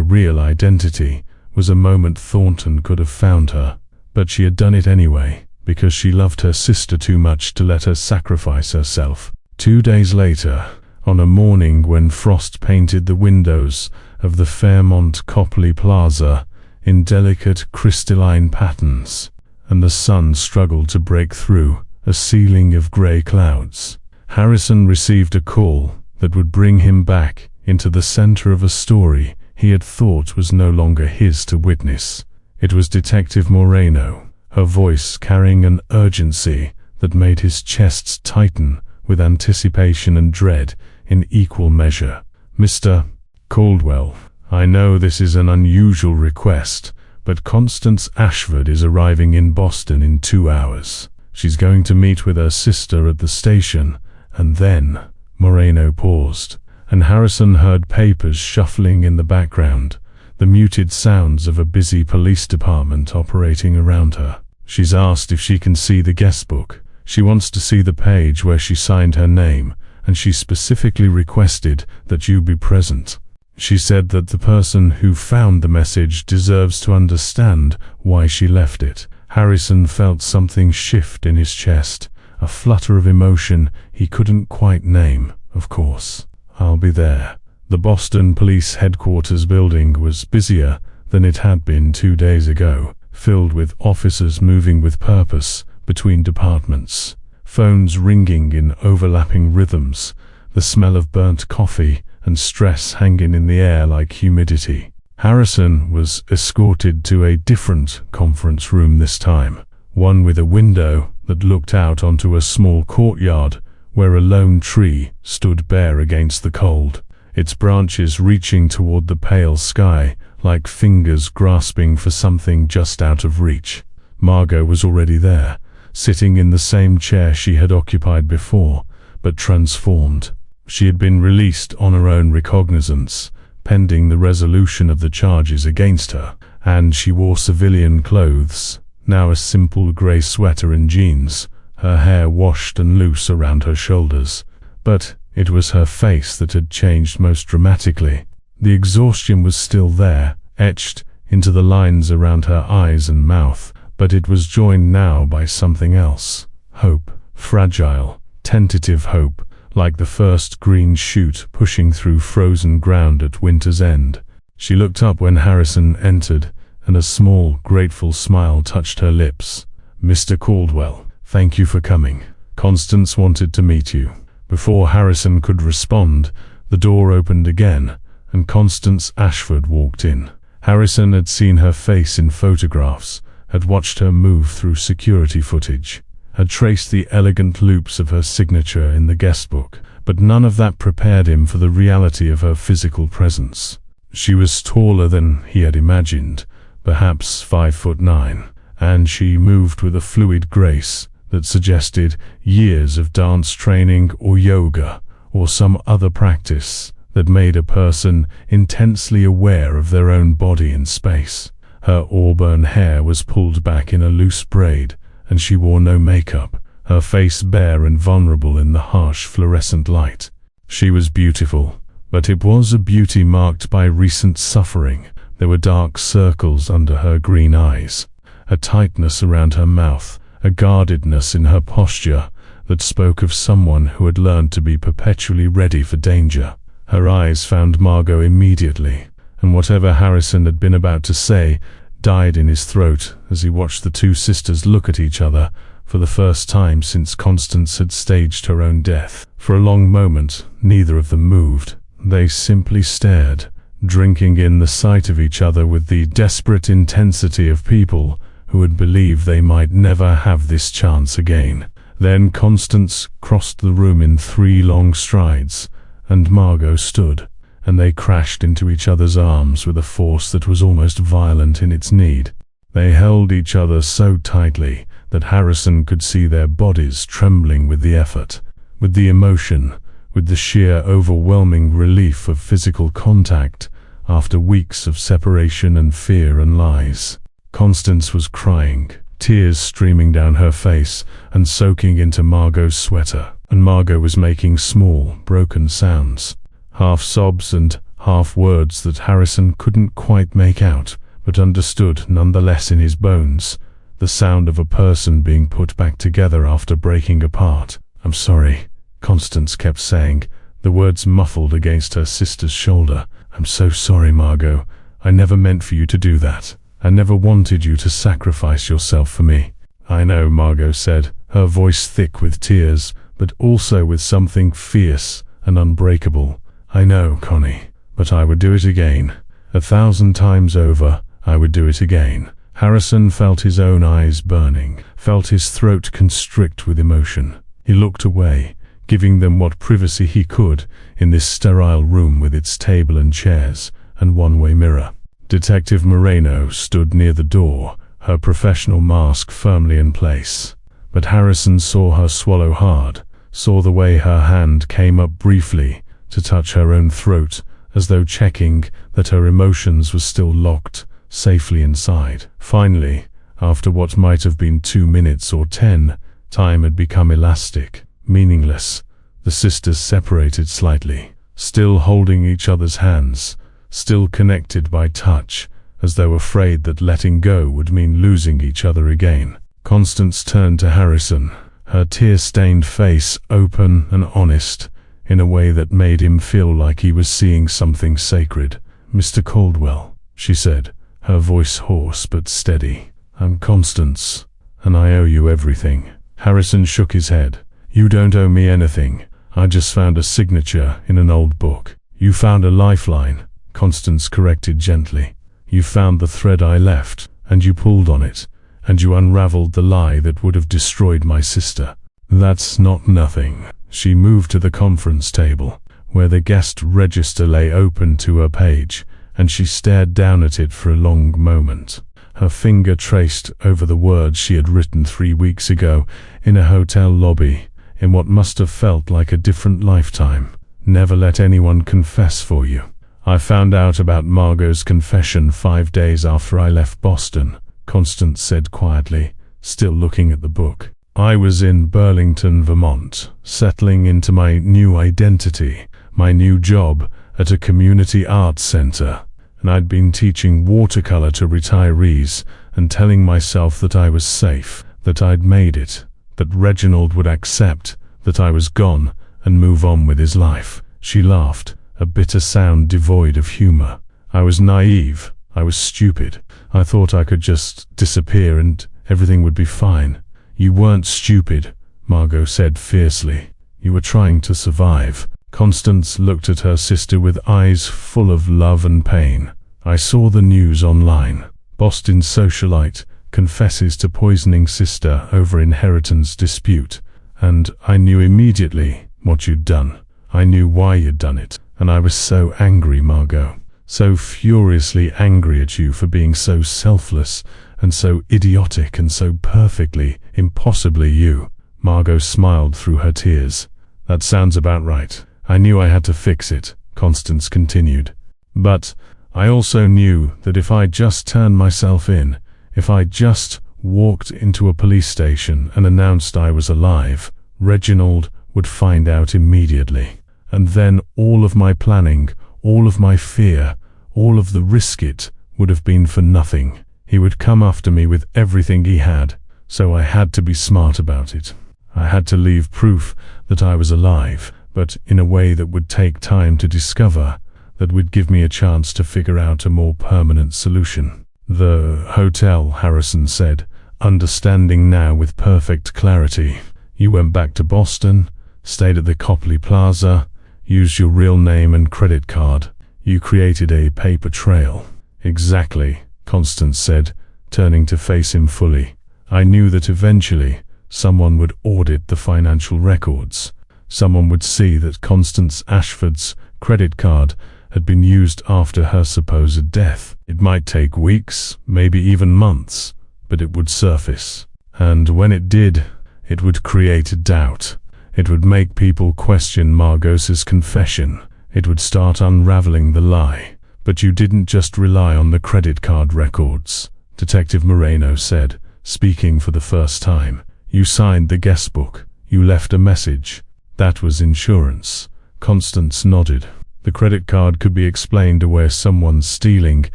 real identity, was a moment Thornton could have found her. But she had done it anyway, because she loved her sister too much to let her sacrifice herself. 2 days later, on a morning when frost painted the windows of the Fairmont Copley Plaza in delicate crystalline patterns, and the sun struggled to break through a ceiling of gray clouds, Harrison received a call that would bring him back into the center of a story he had thought was no longer his to witness. It was Detective Moreno, her voice carrying an urgency that made his chest tighten with anticipation and dread in equal measure. "Mr. Caldwell, I know this is an unusual request, but Constance Ashford is arriving in Boston in 2 hours. She's going to meet with her sister at the station, and then..." Moreno paused, and Harrison heard papers shuffling in the background, the muted sounds of a busy police department operating around her. "She's asked if she can see the guest book. She wants to see the page where she signed her name, and she specifically requested that you be present. She said that the person who found the message deserves to understand why she left it." Harrison felt something shift in his chest, a flutter of emotion he couldn't quite name. "Of course, I'll be there." The Boston Police Headquarters building was busier than it had been 2 days ago, filled with officers moving with purpose between departments, phones ringing in overlapping rhythms, the smell of burnt coffee and stress hanging in the air like humidity. Harrison was escorted to a different conference room this time, one with a window that looked out onto a small courtyard where a lone tree stood bare against the cold, its branches reaching toward the pale sky like fingers grasping for something just out of reach. Margot was already there, sitting in the same chair she had occupied before, but transformed. She had been released on her own recognizance, pending the resolution of the charges against her, and she wore civilian clothes, now a simple grey sweater and jeans, her hair washed and loose around her shoulders. But it was her face that had changed most dramatically. The exhaustion was still there, etched into the lines around her eyes and mouth, but it was joined now by something else. Hope. Fragile, tentative hope, like the first green shoot pushing through frozen ground at winter's end. She looked up when Harrison entered, and a small, grateful smile touched her lips. "Mr. Caldwell, thank you for coming. Constance wanted to meet you." Before Harrison could respond, the door opened again, and Constance Ashford walked in. Harrison had seen her face in photographs, had watched her move through security footage, had traced the elegant loops of her signature in the guest book, but none of that prepared him for the reality of her physical presence. She was taller than he had imagined, perhaps 5'9", and she moved with a fluid grace that suggested years of dance training or yoga or some other practice that made a person intensely aware of their own body in space. Her auburn hair was pulled back in a loose braid, and she wore no makeup, her face bare and vulnerable in the harsh fluorescent light. She was beautiful, but it was a beauty marked by recent suffering. There were dark circles under her green eyes, a tightness around her mouth, a guardedness in her posture that spoke of someone who had learned to be perpetually ready for danger. Her eyes found Margot immediately, and whatever Harrison had been about to say died in his throat as he watched the two sisters look at each other for the first time since Constance had staged her own death. For a long moment, neither of them moved. They simply stared, drinking in the sight of each other with the desperate intensity of people who had believed they might never have this chance again. Then Constance crossed the room in 3 long strides, and Margot stood, and they crashed into each other's arms with a force that was almost violent in its need. They held each other so tightly that Harrison could see their bodies trembling with the effort, with the emotion, with the sheer overwhelming relief of physical contact after weeks of separation and fear and lies. Constance was crying, tears streaming down her face and soaking into Margot's sweater, and Margot was making small, broken sounds, half sobs and half words that Harrison couldn't quite make out, but understood nonetheless in his bones, the sound of a person being put back together after breaking apart. "I'm sorry," Constance kept saying, the words muffled against her sister's shoulder. "I'm so sorry, Margot. I never meant for you to do that. I never wanted you to sacrifice yourself for me." "I know," Margot said, her voice thick with tears, but also with something fierce and unbreakable. "I know, Connie, but I would do it again. 1,000 times over, I would do it again." Harrison felt his own eyes burning, felt his throat constrict with emotion. He looked away, giving them what privacy he could in this sterile room with its table and chairs and one-way mirror. Detective Moreno stood near the door, her professional mask firmly in place. But Harrison saw her swallow hard, saw the way her hand came up briefly to touch her own throat, as though checking that her emotions were still locked safely inside. Finally, after what might have been 2 minutes or 10, time had become elastic, meaningless. The sisters separated slightly, still holding each other's hands, still connected by touch, as though afraid that letting go would mean losing each other again. Constance turned to Harrison, her tear-stained face open and honest, in a way that made him feel like he was seeing something sacred. "Mr. Caldwell," she said, her voice hoarse but steady. "I'm Constance, and I owe you everything." Harrison shook his head. "You don't owe me anything. I just found a signature in an old book." "You found a lifeline," Constance corrected gently. "You found the thread I left, and you pulled on it, and you unraveled the lie that would have destroyed my sister." "That's not nothing." She moved to the conference table, where the guest register lay open to her page, and she stared down at it for a long moment. Her finger traced over the words she had written 3 weeks ago in a hotel lobby, in what must have felt like a different lifetime. "Never let anyone confess for you." "I found out about Margot's confession 5 days after I left Boston," Constance said quietly, still looking at the book. "I was in Burlington, Vermont, settling into my new identity, my new job at a community arts center, and I'd been teaching watercolor to retirees and telling myself that I was safe, that I'd made it, that Reginald would accept that I was gone and move on with his life." She laughed, a bitter sound devoid of humor. "I was naive. I was stupid. I thought I could just disappear and everything would be fine." "You weren't stupid," Margot said fiercely. "You were trying to survive." Constance looked at her sister with eyes full of love and pain. "I saw the news online. Boston socialite confesses to poisoning sister over inheritance dispute. And I knew immediately what you'd done. I knew why you'd done it. And I was so angry, Margot. So furiously angry at you for being so selfless and so idiotic and so perfectly, impossibly you." Margot smiled through her tears. "That sounds about right. I knew I had to fix it," Constance continued. "But I also knew that if I just turned myself in, if I just walked into a police station and announced I was alive, Reginald would find out immediately. And then all of my planning, all of my fear, all of the risk it would have been for nothing. He would come after me with everything he had, so I had to be smart about it. I had to leave proof that I was alive, but in a way that would take time to discover, that would give me a chance to figure out a more permanent solution. The hotel, Harrison said, understanding now with perfect clarity. You went back to Boston, stayed at the Copley Plaza, used your real name and credit card. You created a paper trail. Exactly, Constance said, turning to face him fully. I knew that eventually someone would audit the financial records. Someone would see that Constance Ashford's credit card had been used after her supposed death. It might take weeks, maybe even months, but it would surface. And when it did, it would create doubt. It would make people question Margot's confession. It would start unraveling the lie. But you didn't just rely on the credit card records, Detective Moreno said, speaking for the first time. You signed the guest book. You left a message. That was insurance. Constance nodded. The credit card could be explained away as someone stealing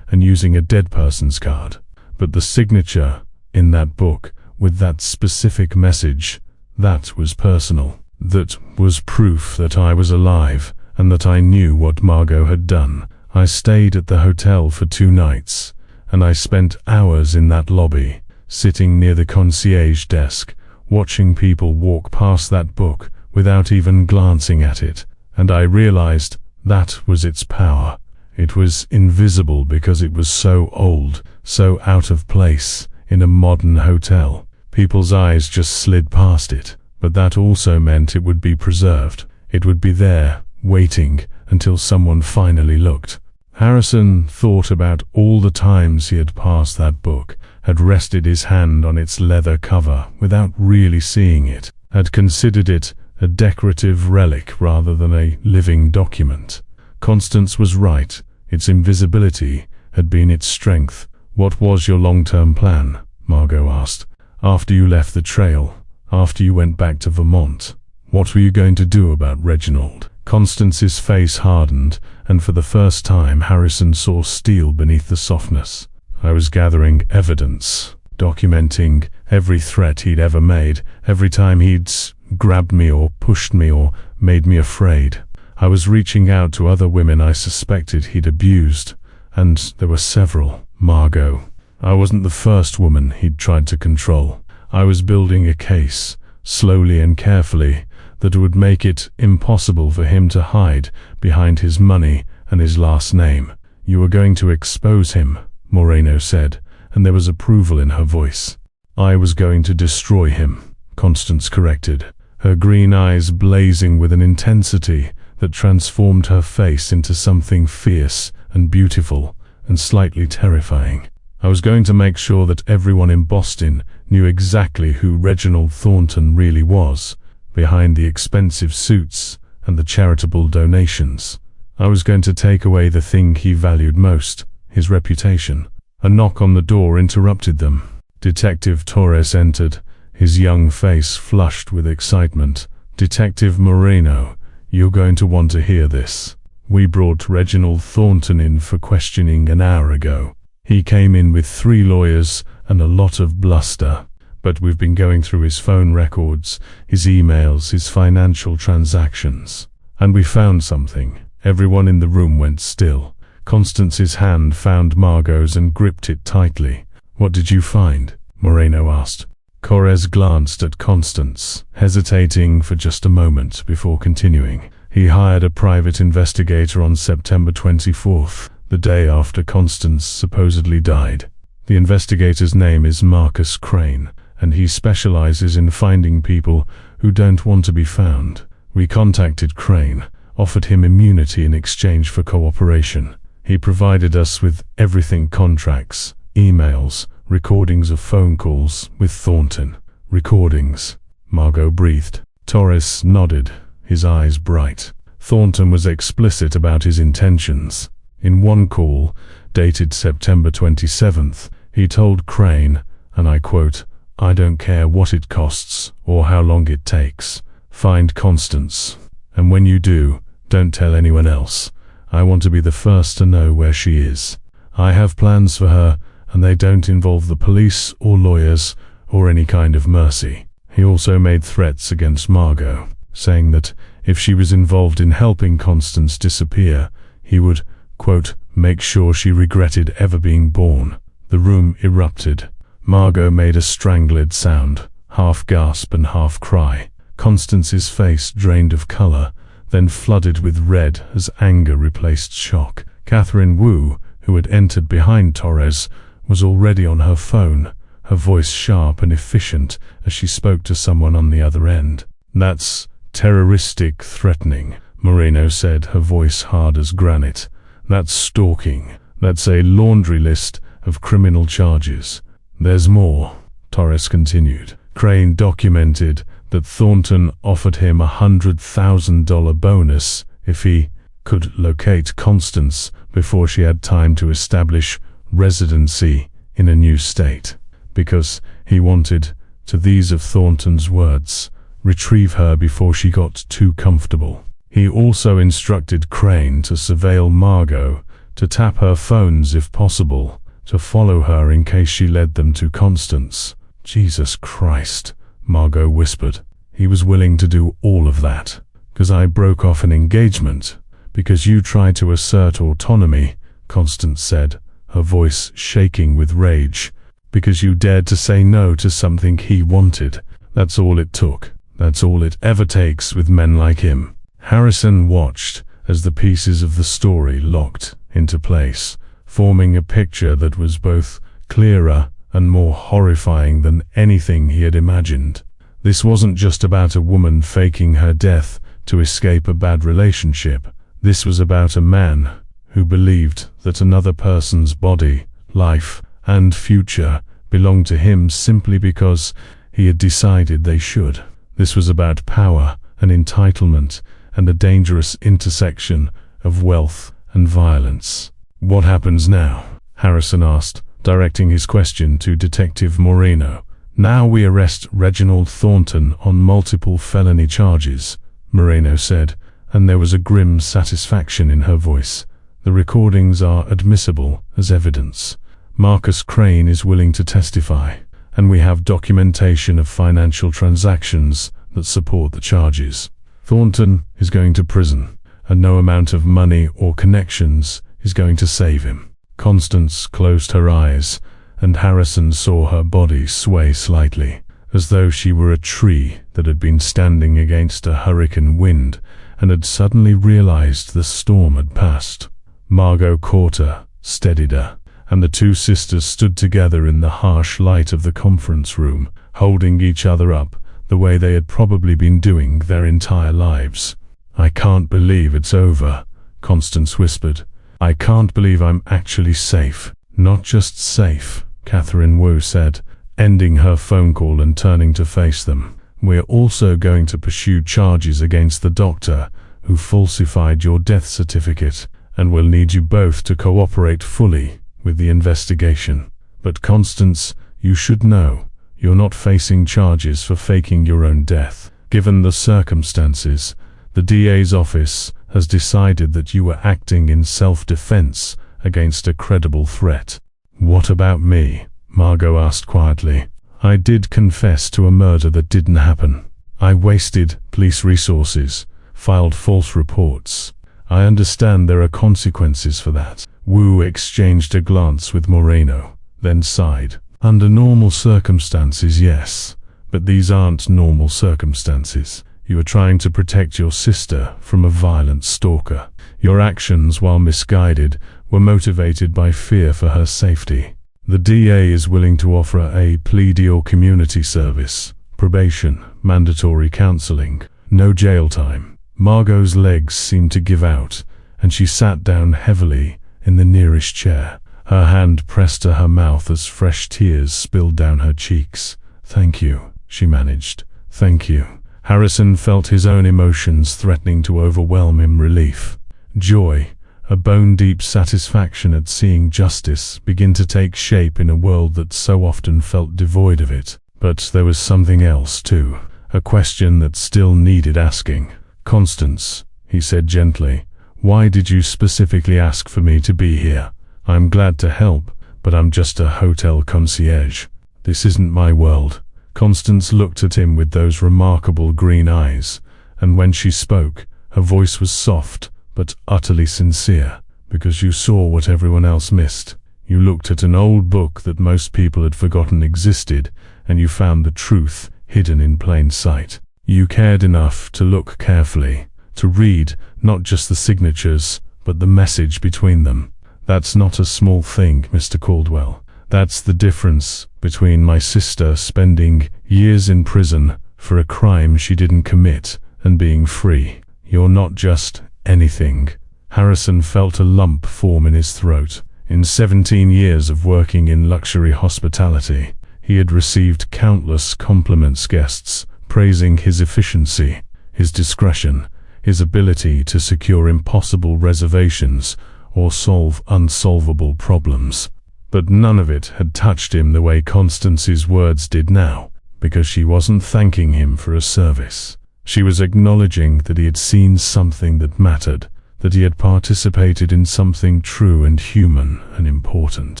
and using a dead person's card. But the signature in that book, with that specific message, that was personal. That was proof that I was alive and that I knew what Margot had done. I stayed at the hotel for 2 nights, and I spent hours in that lobby, sitting near the concierge desk, watching people walk past that book without even glancing at it. And I realized that was its power. It was invisible because it was so old, so out of place in a modern hotel. People's eyes just slid past it, but that also meant it would be preserved. It would be there, waiting until someone finally looked. Harrison thought about all the times he had passed that book, had rested his hand on its leather cover without really seeing it, had considered it a decorative relic rather than a living document. Constance was right. Its invisibility had been its strength. What was your long-term plan? Margot asked. After you left the trail, after you went back to Vermont, what were you going to do about Reginald? Constance's face hardened, and for the first time Harrison saw steel beneath the softness. I was gathering evidence, documenting every threat he'd ever made, every time he'd grabbed me or pushed me or made me afraid. I was reaching out to other women I suspected he'd abused, and there were several. Margot. I wasn't the first woman he'd tried to control. I was building a case, slowly and carefully, that would make it impossible for him to hide behind his money and his last name. You were going to expose him, Moreno said, and there was approval in her voice. I was going to destroy him, Constance corrected, her green eyes blazing with an intensity that transformed her face into something fierce and beautiful and slightly terrifying. I was going to make sure that everyone in Boston knew exactly who Reginald Thornton really was, behind the expensive suits and the charitable donations. I was going to take away the thing he valued most, his reputation. A knock on the door interrupted them. Detective Torres entered, his young face flushed with excitement. Detective Moreno, you're going to want to hear this. We brought Reginald Thornton in for questioning an hour ago. He came in with 3 lawyers and a lot of bluster. But we've been going through his phone records, his emails, his financial transactions. And we found something. Everyone in the room went still. Constance's hand found Margot's and gripped it tightly. What did you find? Moreno asked. Torres glanced at Constance, hesitating for just a moment before continuing. He hired a private investigator on September 24th, the day after Constance supposedly died. The investigator's name is Marcus Crane, and he specializes in finding people who don't want to be found. We contacted Crane, offered him immunity in exchange for cooperation. He provided us with everything: contracts, emails, recordings of phone calls with Thornton. Recordings, Margot breathed. Torres nodded, his eyes bright. Thornton was explicit about his intentions. In one call, dated September 27th, he told Crane, and I quote, "I don't care what it costs or how long it takes. Find Constance. And when you do, don't tell anyone else. I want to be the first to know where she is. I have plans for her, and they don't involve the police or lawyers or any kind of mercy." He also made threats against Margot, saying that if she was involved in helping Constance disappear, he would, quote, "make sure she regretted ever being born." The room erupted. Margot made a strangled sound, half gasp and half cry. Constance's face drained of color, then flooded with red as anger replaced shock. Catherine Wu, who had entered behind Torres, was already on her phone, her voice sharp and efficient as she spoke to someone on the other end. "That's terroristic threatening," Moreno said, her voice hard as granite. "That's stalking. That's a laundry list of criminal charges." "There's more," Torres continued. Crane documented that Thornton offered him a $100,000 bonus if he could locate Constance before she had time to establish residency in a new state, because he wanted, to these of Thornton's words, retrieve her before she got too comfortable. He also instructed Crane to surveil Margot, to tap her phones if possible, to follow her in case she led them to Constance. "Jesus Christ," Margot whispered. "He was willing to do all of that. Because I broke off an engagement. Because you tried to assert autonomy," Constance said, her voice shaking with rage. "Because you dared to say no to something he wanted. That's all it took. That's all it ever takes with men like him." Harrison watched as the pieces of the story locked into place, forming a picture that was both clearer and more horrifying than anything he had imagined. This wasn't just about a woman faking her death to escape a bad relationship. This was about a man who believed that another person's body, life, and future belonged to him simply because he had decided they should. This was about power and entitlement and the dangerous intersection of wealth and violence. "What happens now?" Harrison asked, directing his question to Detective Moreno. "Now we arrest Reginald Thornton on multiple felony charges," Moreno said, and there was a grim satisfaction in her voice. "The recordings are admissible as evidence. Marcus Crane is willing to testify, and we have documentation of financial transactions that support the charges. Thornton is going to prison, and no amount of money or connections is going to save him." Constance closed her eyes, and Harrison saw her body sway slightly, as though she were a tree that had been standing against a hurricane wind and had suddenly realized the storm had passed. Margot caught her, steadied her, and the two sisters stood together in the harsh light of the conference room, holding each other up the way they had probably been doing their entire lives. "I can't believe it's over," Constance whispered. "I can't believe I'm actually safe." "Not just safe," Catherine Wu said, ending her phone call and turning to face them. "We're also going to pursue charges against the doctor who falsified your death certificate, and we'll need you both to cooperate fully with the investigation. But Constance, you should know, you're not facing charges for faking your own death. Given the circumstances, the DA's office has decided that you were acting in self-defense against a credible threat." "What about me?" Margot asked quietly. "I did confess to a murder that didn't happen. I wasted police resources, filed false reports. I understand there are consequences for that." Wu exchanged a glance with Moreno, then sighed. "Under normal circumstances, yes, but these aren't normal circumstances. You are trying to protect your sister from a violent stalker. Your actions, while misguided, were motivated by fear for her safety. The DA is willing to offer a plea deal, community service, probation, mandatory counseling, no jail time." Margot's legs seemed to give out, and she sat down heavily in the nearest chair. Her hand pressed to her mouth as fresh tears spilled down her cheeks. "Thank you," she managed. "Thank you." Harrison felt his own emotions threatening to overwhelm him: relief, joy, a bone-deep satisfaction at seeing justice begin to take shape in a world that so often felt devoid of it. But there was something else too, a question that still needed asking. "Constance," he said gently, "why did you specifically ask for me to be here? I'm glad to help, but I'm just a hotel concierge. This isn't my world." Constance looked at him with those remarkable green eyes, and when she spoke, her voice was soft but utterly sincere. "Because you saw what everyone else missed. You looked at an old book that most people had forgotten existed, and you found the truth hidden in plain sight. You cared enough to look carefully, to read not just the signatures, but the message between them. That's not a small thing, Mr. Caldwell. That's the difference between my sister spending years in prison for a crime she didn't commit and being free. You're not just anything." Harrison felt a lump form in his throat. In 17 years of working in luxury hospitality, he had received countless compliments, guests praising his efficiency, his discretion, his ability to secure impossible reservations or solve unsolvable problems. But none of it had touched him the way Constance's words did now, because she wasn't thanking him for a service. She was acknowledging that he had seen something that mattered, that he had participated in something true and human and important.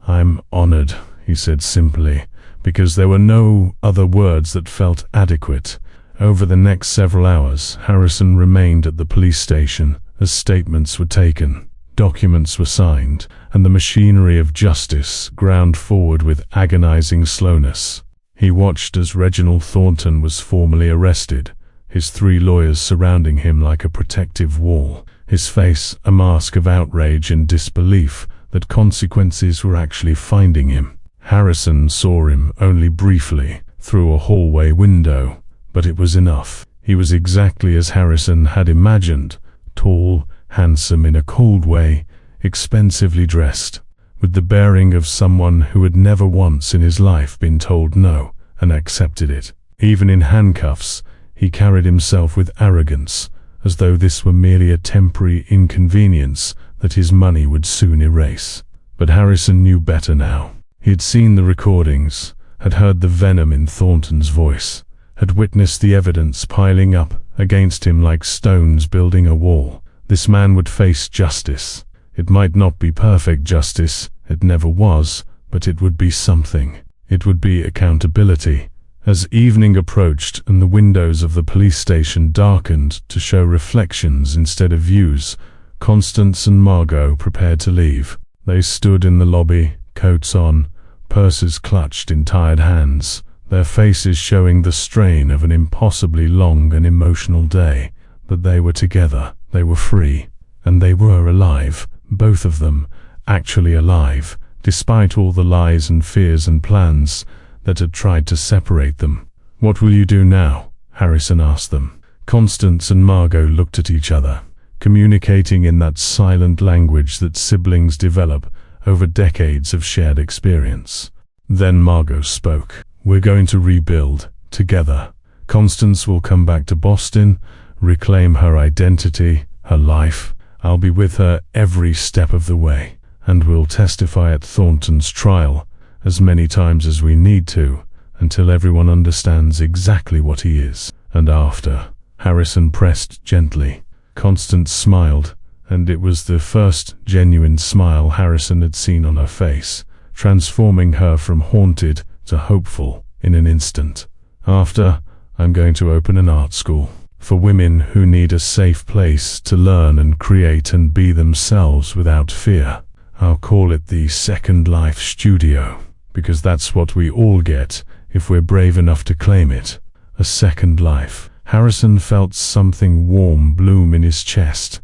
"I'm honored," he said simply, because there were no other words that felt adequate. Over the next several hours, Harrison remained at the police station as statements were taken, documents were signed, and the machinery of justice ground forward with agonizing slowness. He watched as Reginald Thornton was formally arrested, his 3 lawyers surrounding him like a protective wall, his face a mask of outrage and disbelief that consequences were actually finding him. Harrison saw him only briefly through a hallway window, but it was enough. He was exactly as Harrison had imagined, tall, handsome in a cold way, expensively dressed, with the bearing of someone who had never once in his life been told no and accepted it. Even in handcuffs, he carried himself with arrogance, as though this were merely a temporary inconvenience that his money would soon erase. But Harrison knew better now. He had seen the recordings, had heard the venom in Thornton's voice, had witnessed the evidence piling up against him like stones building a wall. This man would face justice. It might not be perfect justice, it never was, but it would be something. It would be accountability. As evening approached and the windows of the police station darkened to show reflections instead of views, Constance and Margot prepared to leave. They stood in the lobby, coats on, purses clutched in tired hands, their faces showing the strain of an impossibly long and emotional day. But they were together, they were free, and they were alive, both of them, actually alive, despite all the lies and fears and plans that had tried to separate them. "What will you do now?" Harrison asked them. Constance and Margot looked at each other, communicating in that silent language that siblings develop over decades of shared experience. Then Margot spoke. "We're going to rebuild, together. Constance will come back to Boston, reclaim her identity, her life. I'll be with her every step of the way, and we'll testify at Thornton's trial as many times as we need to, until everyone understands exactly what he is. And after." Harrison pressed gently. Constance smiled, and it was the first genuine smile Harrison had seen on her face, transforming her from haunted to hopeful in an instant. "After, I'm going to open an art school for women who need a safe place to learn and create and be themselves without fear. I'll call it the Second Life Studio, because that's what we all get if we're brave enough to claim it. A second life." Harrison felt something warm bloom in his chest.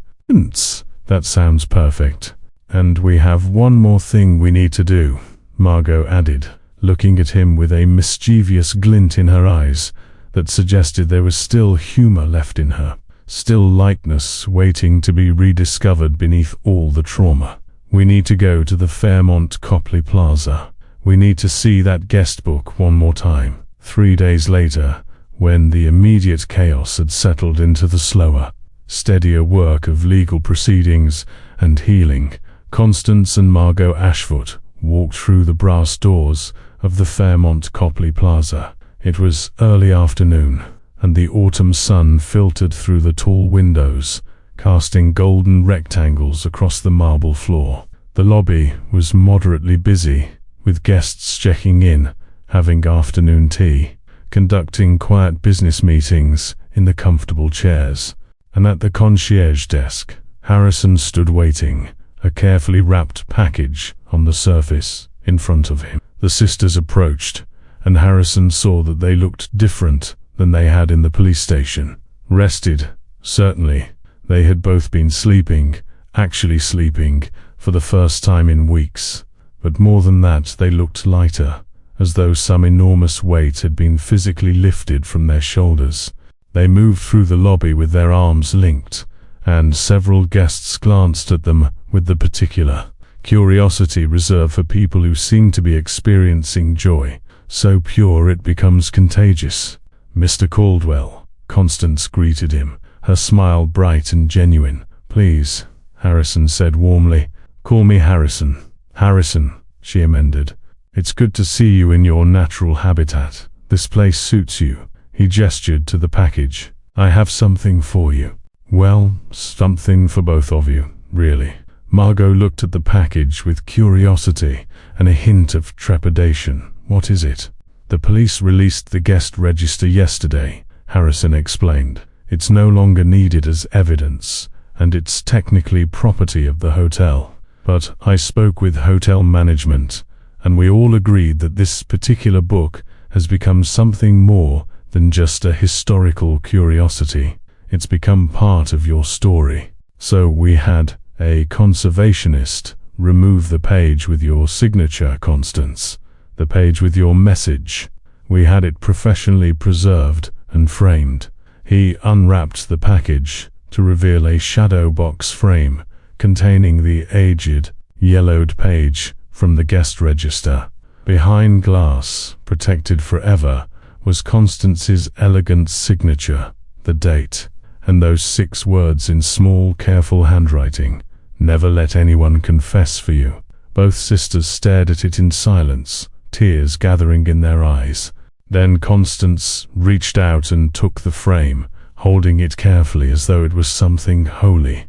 "That sounds perfect. And we have one more thing we need to do," Margot added, looking at him with a mischievous glint in her eyes that suggested there was still humor left in her, still lightness waiting to be rediscovered beneath all the trauma. "We need to go to the Fairmont Copley Plaza. We need to see that guest book one more time." 3 days later, when the immediate chaos had settled into the slower, steadier work of legal proceedings and healing, Constance and Margot Ashford walked through the brass doors of the Fairmont Copley Plaza. It was early afternoon, and the autumn sun filtered through the tall windows, casting golden rectangles across the marble floor. The lobby was moderately busy, with guests checking in, having afternoon tea, conducting quiet business meetings in the comfortable chairs. And at the concierge desk, Harrison stood waiting, a carefully wrapped package on the surface in front of him. The sisters approached, and Harrison saw that they looked different than they had in the police station. Rested, certainly. They had both been sleeping, actually sleeping, for the first time in weeks. But more than that, they looked lighter, as though some enormous weight had been physically lifted from their shoulders. They moved through the lobby with their arms linked, and several guests glanced at them with the particular curiosity reserved for people who seem to be experiencing joy, so pure it becomes contagious. "Mr. Caldwell," Constance greeted him, her smile bright and genuine. "Please," Harrison said warmly, "call me Harrison." "Harrison," she amended. "It's good to see you in your natural habitat. This place suits you." He gestured to the package. "I have something for you." "Well, something for both of you, really." Margot looked at the package with curiosity and a hint of trepidation. "What is it?" "The police released the guest register yesterday," Harrison explained. "It's no longer needed as evidence, and it's technically property of the hotel. But I spoke with hotel management, and we all agreed that this particular book has become something more than just a historical curiosity. It's become part of your story. So we had a conservationist remove the page with your signature, Constance, the page with your message. We had it professionally preserved and framed." He unwrapped the package to reveal a shadow box frame containing the aged, yellowed page from the guest register. Behind glass, protected forever, was Constance's elegant signature, the date, and those 6 words in small, careful handwriting: "Never let anyone confess for you." Both sisters stared at it in silence, tears gathering in their eyes. Then Constance reached out and took the frame, holding it carefully as though it was something holy.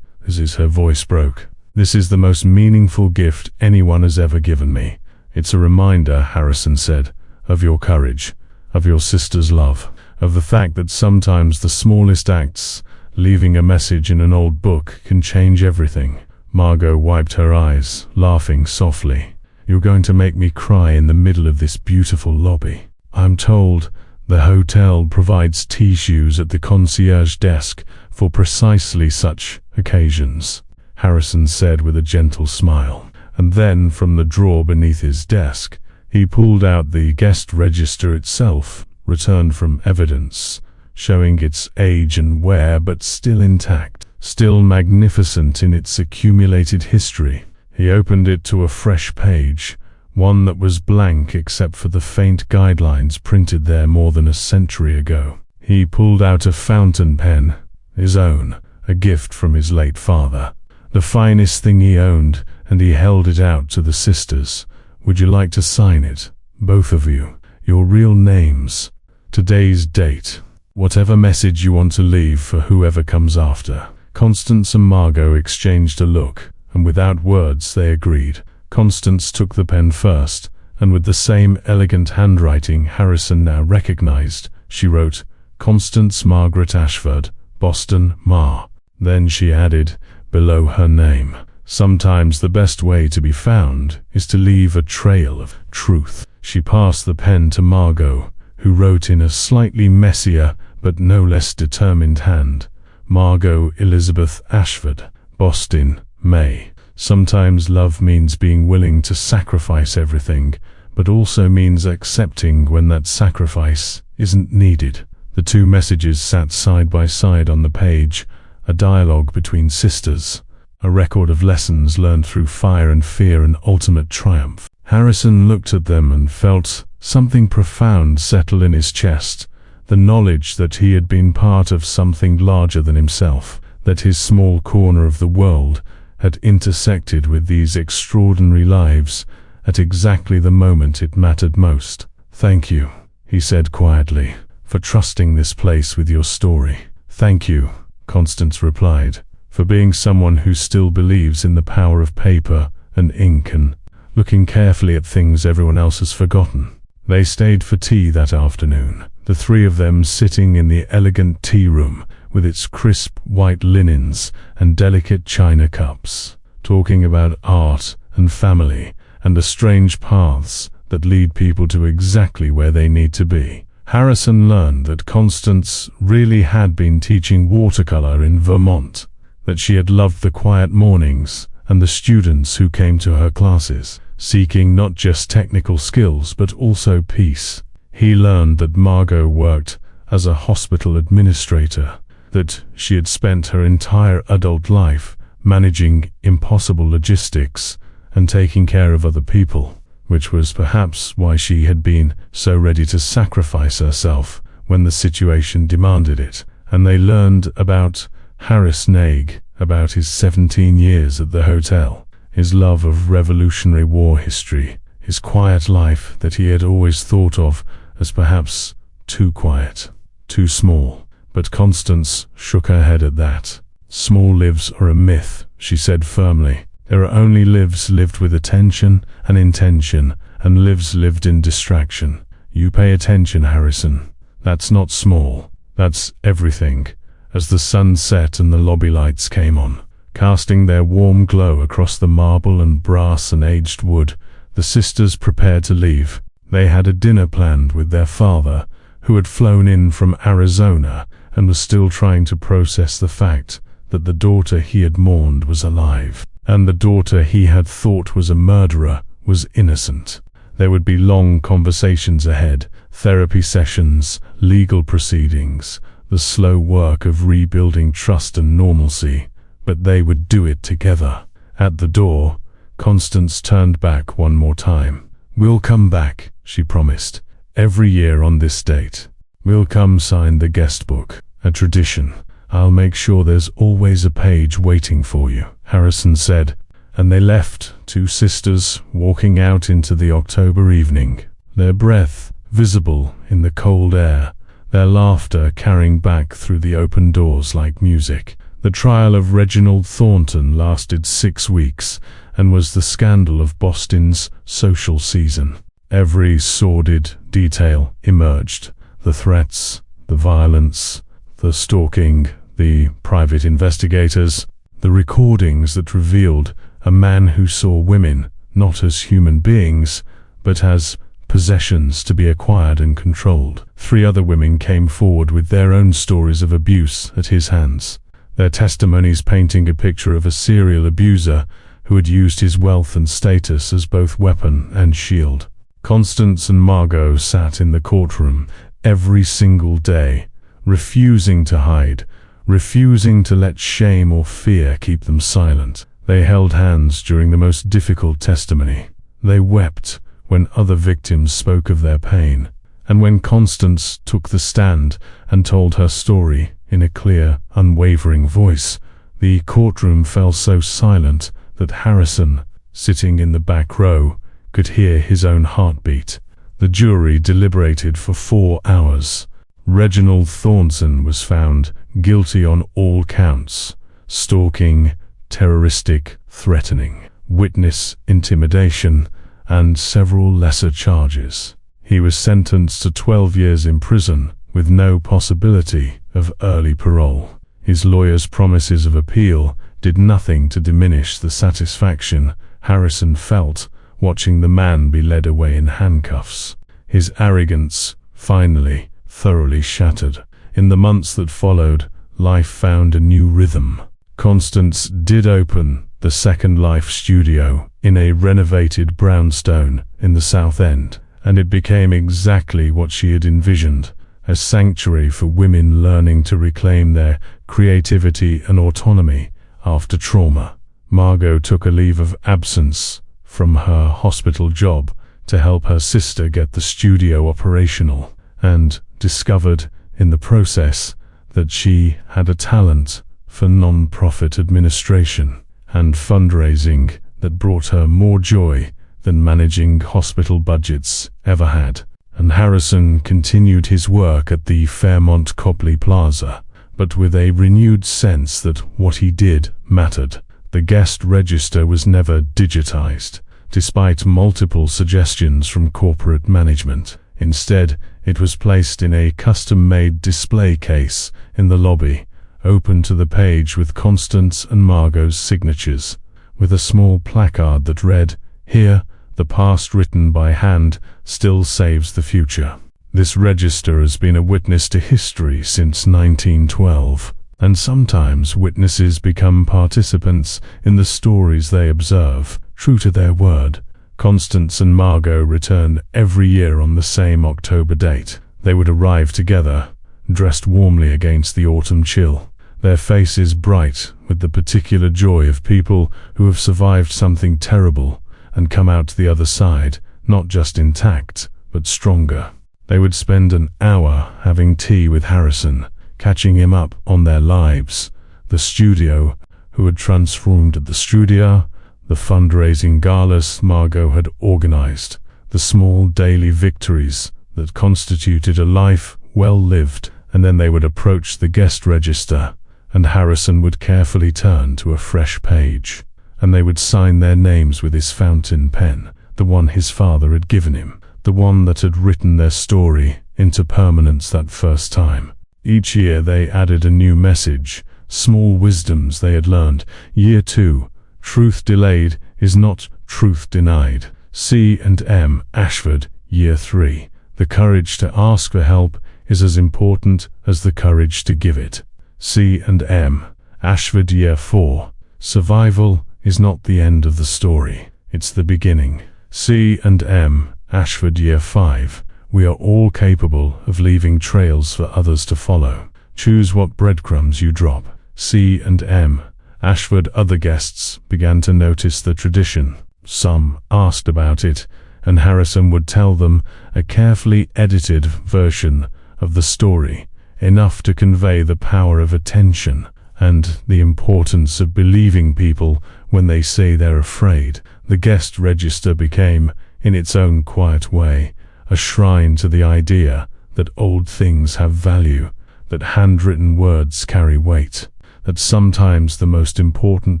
Her voice broke. "This is the most meaningful gift anyone has ever given me. It's a reminder," Harrison said, "of your courage, of your sister's love, of the fact that sometimes the smallest acts, leaving a message in an old book, can change everything." Margot wiped her eyes, laughing softly. "You're going to make me cry in the middle of this beautiful lobby. I'm told the hotel provides tissues at the concierge desk for precisely such occasions," Harrison said with a gentle smile. And then, from the drawer beneath his desk, he pulled out the guest register itself, returned from evidence, showing its age and wear, but still intact, still magnificent in its accumulated history. He opened it to a fresh page, one that was blank except for the faint guidelines printed there more than a century ago. He pulled out a fountain pen, his own, a gift from his late father, the finest thing he owned, and he held it out to the sisters. "Would you like to sign it, both of you? Your real names, today's date, whatever message you want to leave for whoever comes after." Constance and Margot exchanged a look, and without words they agreed. Constance took the pen first, and with the same elegant handwriting Harrison now recognized, she wrote, "Constance Margaret Ashford, Boston, Ma." Then she added, below her name, "Sometimes the best way to be found is to leave a trail of truth." She passed the pen to Margot, who wrote in a slightly messier but no less determined hand, "Margot Elizabeth Ashford, Boston, May. Sometimes love means being willing to sacrifice everything, but also means accepting when that sacrifice isn't needed." The 2 messages sat side by side on the page, a dialogue between sisters, a record of lessons learned through fire and fear and ultimate triumph. Harrison looked at them and felt something profound settle in his chest, the knowledge that he had been part of something larger than himself, that his small corner of the world had intersected with these extraordinary lives at exactly the moment it mattered most. "Thank you," he said quietly, "for trusting this place with your story." "Thank you," Constance replied, "for being someone who still believes in the power of paper and ink and looking carefully at things everyone else has forgotten." They stayed for tea that afternoon, the three of them sitting in the elegant tea room with its crisp white linens and delicate china cups, talking about art and family and the strange paths that lead people to exactly where they need to be. Harrison learned that Constance really had been teaching watercolor in Vermont, that she had loved the quiet mornings and the students who came to her classes, seeking not just technical skills but also peace. He learned that Margot worked as a hospital administrator, that she had spent her entire adult life managing impossible logistics and taking care of other people, which was perhaps why she had been so ready to sacrifice herself when the situation demanded it. And they learned about Harris Naig, about his 17 years at the hotel, his love of Revolutionary War history, his quiet life that he had always thought of as perhaps too quiet, too small. But Constance shook her head at that. "Small lives are a myth," she said firmly. "There are only lives lived with attention and intention, and lives lived in distraction. You pay attention, Harrison. That's not small. That's everything." As the sun set and the lobby lights came on, casting their warm glow across the marble and brass and aged wood, the sisters prepared to leave. They had a dinner planned with their father, who had flown in from Arizona and was still trying to process the fact that the daughter he had mourned was alive, and the daughter he had thought was a murderer was innocent. There would be long conversations ahead, therapy sessions, legal proceedings, the slow work of rebuilding trust and normalcy, but they would do it together. At the door, Constance turned back one more time. "We'll come back," she promised, "every year on this date. We'll come sign the guest book, a tradition. I'll make sure there's always a page waiting for you," Harrison said, and they left, two sisters walking out into the October evening, their breath visible in the cold air, their laughter carrying back through the open doors like music. The trial of Reginald Thornton lasted 6 weeks and was the scandal of Boston's social season. Every sordid detail emerged: the threats, the violence, the stalking, the private investigators, the recordings that revealed a man who saw women not as human beings, but as possessions to be acquired and controlled. 3 other women came forward with their own stories of abuse at his hands, their testimonies painting a picture of a serial abuser who had used his wealth and status as both weapon and shield. Constance and Margot sat in the courtroom every single day, refusing to hide, refusing to let shame or fear keep them silent. They held hands during the most difficult testimony. They wept when other victims spoke of their pain. And when Constance took the stand and told her story in a clear, unwavering voice, the courtroom fell so silent that Harrison, sitting in the back row, could hear his own heartbeat. The jury deliberated for 4 hours. Reginald Thornton was found guilty on all counts: stalking, terroristic threatening, witness intimidation, and several lesser charges. He was sentenced to 12 years in prison with no possibility of early parole. His lawyer's promises of appeal did nothing to diminish the satisfaction Harrison felt watching the man be led away in handcuffs. His arrogance, finally, thoroughly shattered. In the months that followed, life found a new rhythm. Constance did open the Second Life studio in a renovated brownstone in the South End, and it became exactly what she had envisioned: a sanctuary for women learning to reclaim their creativity and autonomy after trauma. Margot took a leave of absence from her hospital job to help her sister get the studio operational, and discovered in the process that she had a talent for non-profit administration and fundraising that brought her more joy than managing hospital budgets ever had. And Harrison continued his work at the Fairmont Copley Plaza, but with a renewed sense that what he did mattered. The guest register was never digitized, despite multiple suggestions from corporate management. Instead, it was placed in a custom-made display case in the lobby, open to the page with Constance and Margot's signatures, with a small placard that read, "Here, the past written by hand still saves the future." This register has been a witness to history since 1912, and sometimes witnesses become participants in the stories they observe, true to their word. Constance and Margot returned every year on the same October date. They would arrive together, dressed warmly against the autumn chill, their faces bright with the particular joy of people who have survived something terrible and come out the other side, not just intact, but stronger. They would spend an hour having tea with Harrison, catching him up on their lives, the studio, who had transformed at the studio, the fundraising galas Margot had organized, the small daily victories that constituted a life well lived. And then they would approach the guest register, and Harrison would carefully turn to a fresh page, and they would sign their names with his fountain pen, the one his father had given him, the one that had written their story into permanence that first time. Each year they added a new message, small wisdoms they had learned. Year 2, truth delayed is not truth denied. C&M Ashford. Year 3, the courage to ask for help is as important as the courage to give it. C&M Ashford. Year 4, survival is not the end of the story, it's the beginning. C&M Ashford. Year 5, we are all capable of leaving trails for others to follow. Choose what breadcrumbs you drop. C&M Ashford. Other guests began to notice the tradition. Some asked about it, and Harrison would tell them a carefully edited version of the story, enough to convey the power of attention and the importance of believing people when they say they're afraid. The guest register became, in its own quiet way, a shrine to the idea that old things have value, that handwritten words carry weight, that sometimes the most important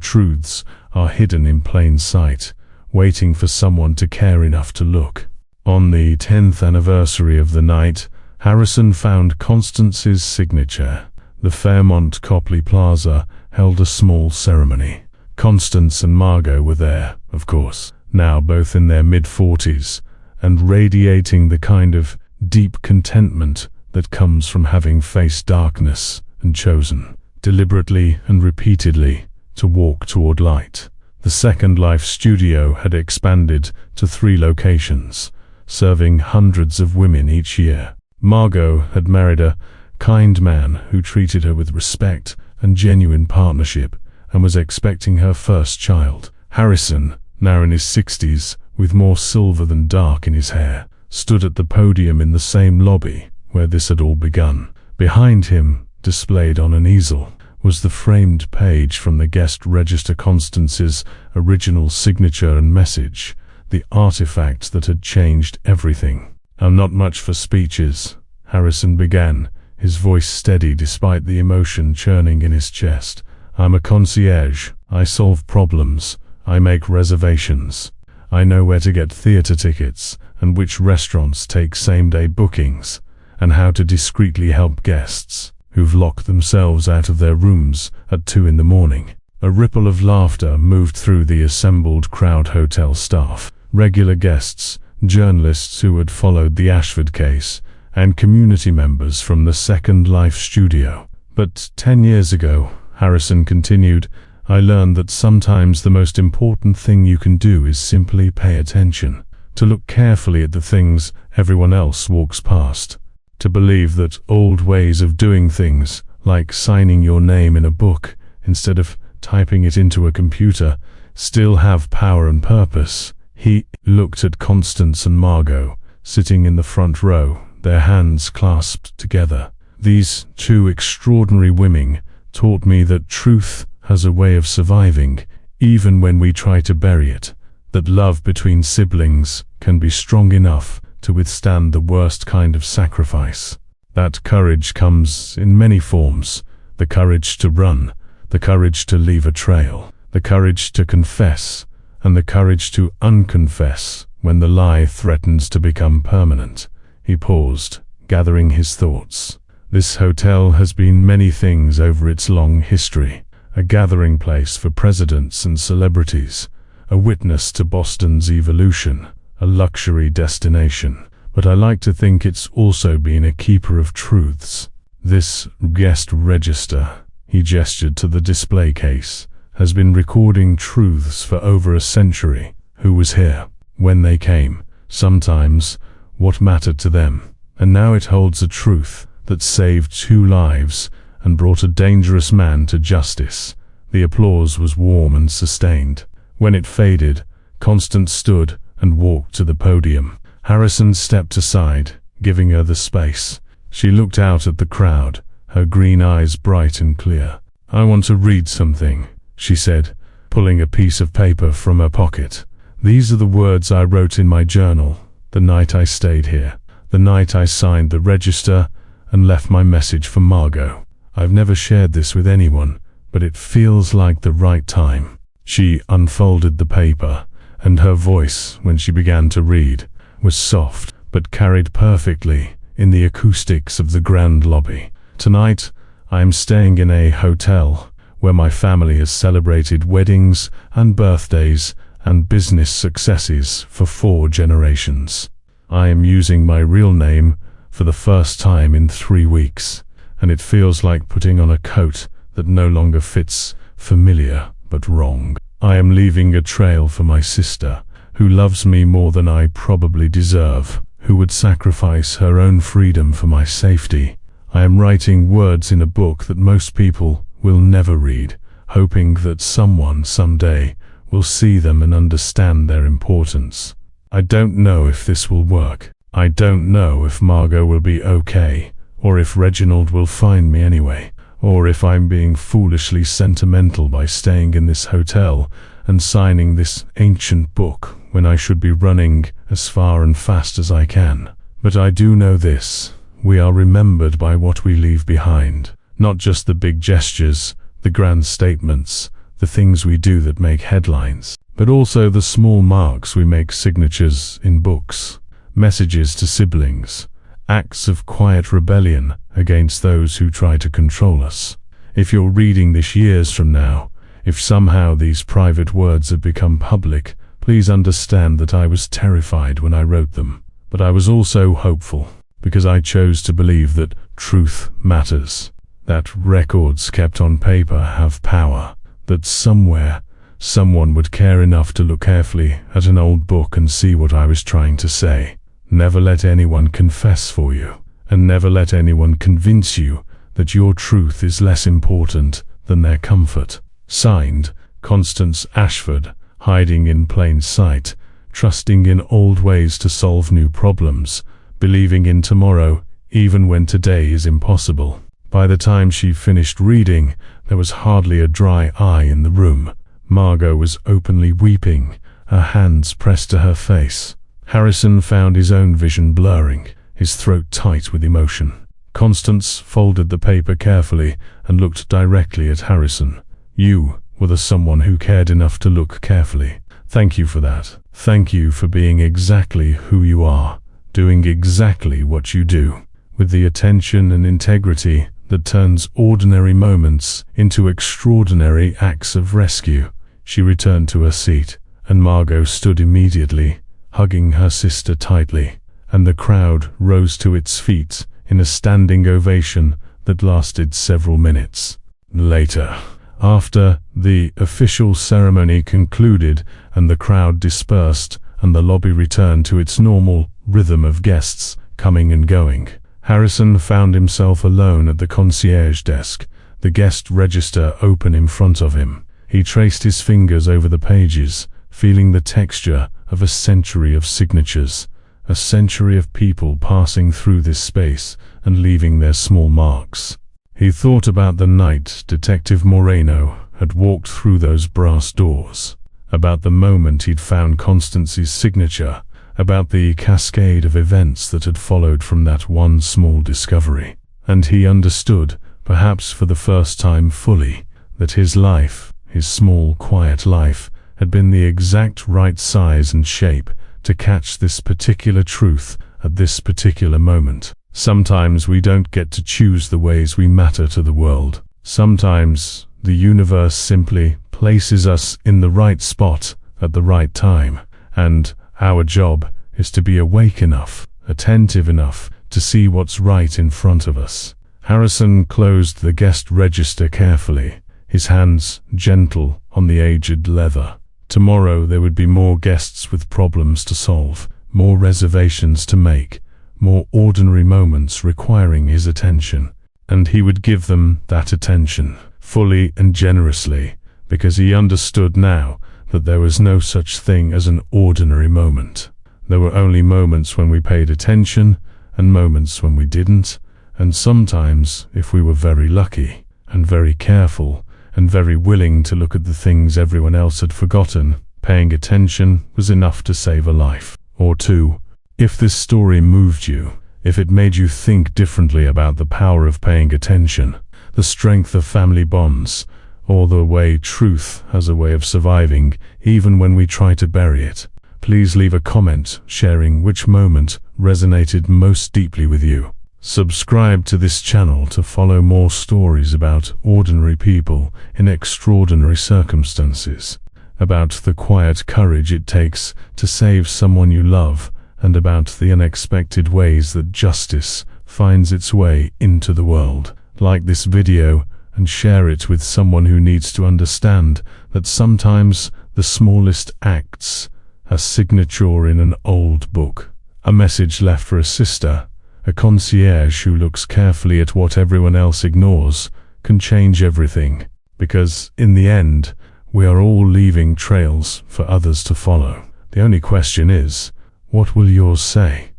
truths are hidden in plain sight, waiting for someone to care enough to look. On the 10th anniversary of the night, Harrison found Constance's signature. The Fairmont Copley Plaza held a small ceremony. Constance and Margot were there, of course, now both in their mid-40s, and radiating the kind of deep contentment that comes from having faced darkness and chosen, deliberately and repeatedly, to walk toward light. The Second Life studio had expanded to 3 locations, serving hundreds of women each year. Margot had married a kind man who treated her with respect and genuine partnership, and was expecting her first child. Harrison, now in his 60s, with more silver than dark in his hair, stood at the podium in the same lobby where this had all begun. Behind him, displayed on an easel, was the framed page from the guest register. Constance's original signature and message, the artifact that had changed everything. "I'm not much for speeches," Harrison began, his voice steady despite the emotion churning in his chest. "I'm a concierge. I solve problems. I make reservations. I know where to get theater tickets, and which restaurants take same-day bookings, and how to discreetly help guests who've locked themselves out of their rooms at 2 in the morning. A ripple of laughter moved through the assembled crowd. Hotel staff, regular guests, journalists who had followed the Ashford case, and community members from the Second Life studio. "But 10 years ago," Harrison continued, "I learned that sometimes the most important thing you can do is simply pay attention, to look carefully at the things everyone else walks past, to believe that old ways of doing things, like signing your name in a book instead of typing it into a computer, still have power and purpose." He looked at Constance and Margot, sitting in the front row, their hands clasped together. These 2 extraordinary women taught me that truth has a way of surviving, even when we try to bury it, that love between siblings can be strong enough to withstand the worst kind of sacrifice. That courage comes in many forms: the courage to run, the courage to leave a trail, the courage to confess, and the courage to unconfess when the lie threatens to become permanent. He paused, gathering his thoughts. This hotel has been many things over its long history: a gathering place for presidents and celebrities, a witness to Boston's evolution, a luxury destination. But I like to think it's also been a keeper of truths. This guest register, he gestured to the display case, has been recording truths for over a century. Who was here, when they came, sometimes, what mattered to them. And now it holds a truth that saved 2 lives and brought a dangerous man to justice. The applause was warm and sustained. When it faded, Constance stood and walked to the podium. Harrison stepped aside, giving her the space. She looked out at the crowd, her green eyes bright and clear. "I want to read something," she said, pulling a piece of paper from her pocket. "These are the words I wrote in my journal, the night I stayed here, the night I signed the register and left my message for Margot. I've never shared this with anyone, but it feels like the right time." She unfolded the paper, and her voice, when she began to read, was soft, but carried perfectly in the acoustics of the grand lobby. "Tonight, I am staying in a hotel where my family has celebrated weddings and birthdays and business successes for 4 generations. I am using my real name for the first time in 3 weeks, and it feels like putting on a coat that no longer fits, familiar but wrong. I am leaving a trail for my sister, who loves me more than I probably deserve, who would sacrifice her own freedom for my safety. I am writing words in a book that most people will never read, hoping that someone someday will see them and understand their importance. I don't know if this will work. I don't know if Margot will be okay, or if Reginald will find me anyway, or if I'm being foolishly sentimental by staying in this hotel and signing this ancient book when I should be running as far and fast as I can. But I do know this: we are remembered by what we leave behind, not just the big gestures, the grand statements, the things we do that make headlines, but also the small marks we make, signatures in books, messages to siblings, acts of quiet rebellion against those who try to control us. If you're reading this years from now, if somehow these private words have become public, please understand that I was terrified when I wrote them, but I was also hopeful, because I chose to believe that truth matters, that records kept on paper have power, that somewhere, someone would care enough to look carefully at an old book and see what I was trying to say. Never let anyone confess for you, and never let anyone convince you that your truth is less important than their comfort. Signed, Constance Ashford, hiding in plain sight, trusting in old ways to solve new problems, believing in tomorrow even when today is impossible. By the time she finished reading, there was hardly a dry eye in the room. Margot was openly weeping, her hands pressed to her face. Harrison found his own vision blurring, his throat tight with emotion. Constance folded the paper carefully and looked directly at Harrison. "You were the someone who cared enough to look carefully. Thank you for that. Thank you for being exactly who you are, doing exactly what you do, with the attention and integrity that turns ordinary moments into extraordinary acts of rescue." She returned to her seat, and Margot stood immediately, hugging her sister tightly, and the crowd rose to its feet in a standing ovation that lasted several minutes. Later, after the official ceremony concluded and the crowd dispersed and the lobby returned to its normal rhythm of guests coming and going, Harrison found himself alone at the concierge desk, the guest register open in front of him. He traced his fingers over the pages, feeling the texture of a century of signatures, a century of people passing through this space and leaving their small marks. He thought about the night Detective Moreno had walked through those brass doors, about the moment he'd found Constance's signature, about the cascade of events that had followed from that one small discovery. And he understood, perhaps for the first time fully, that his life, his small, quiet life, had been the exact right size and shape to catch this particular truth at this particular moment. Sometimes we don't get to choose the ways we matter to the world. Sometimes the universe simply places us in the right spot at the right time, and our job is to be awake enough, attentive enough to see what's right in front of us. Harrison closed the guest register carefully, his hands gentle on the aged leather. Tomorrow there would be more guests with problems to solve, more reservations to make, more ordinary moments requiring his attention. And he would give them that attention, fully and generously, because he understood now that there was no such thing as an ordinary moment. There were only moments when we paid attention, and moments when we didn't, and sometimes, if we were very lucky, and very careful, and very willing to look at the things everyone else had forgotten, paying attention was enough to save a life or two. If this story moved you, if it made you think differently about the power of paying attention, the strength of family bonds, or the way truth has a way of surviving even when we try to bury it, please leave a comment sharing which moment resonated most deeply with you. Subscribe to this channel to follow more stories about ordinary people in extraordinary circumstances, about the quiet courage it takes to save someone you love, and about the unexpected ways that justice finds its way into the world. Like this video and share it with someone who needs to understand that sometimes the smallest acts, a signature in an old book, a message left for a sister, a concierge who looks carefully at what everyone else ignores, can change everything, because in the end, we are all leaving trails for others to follow. The only question is, what will yours say?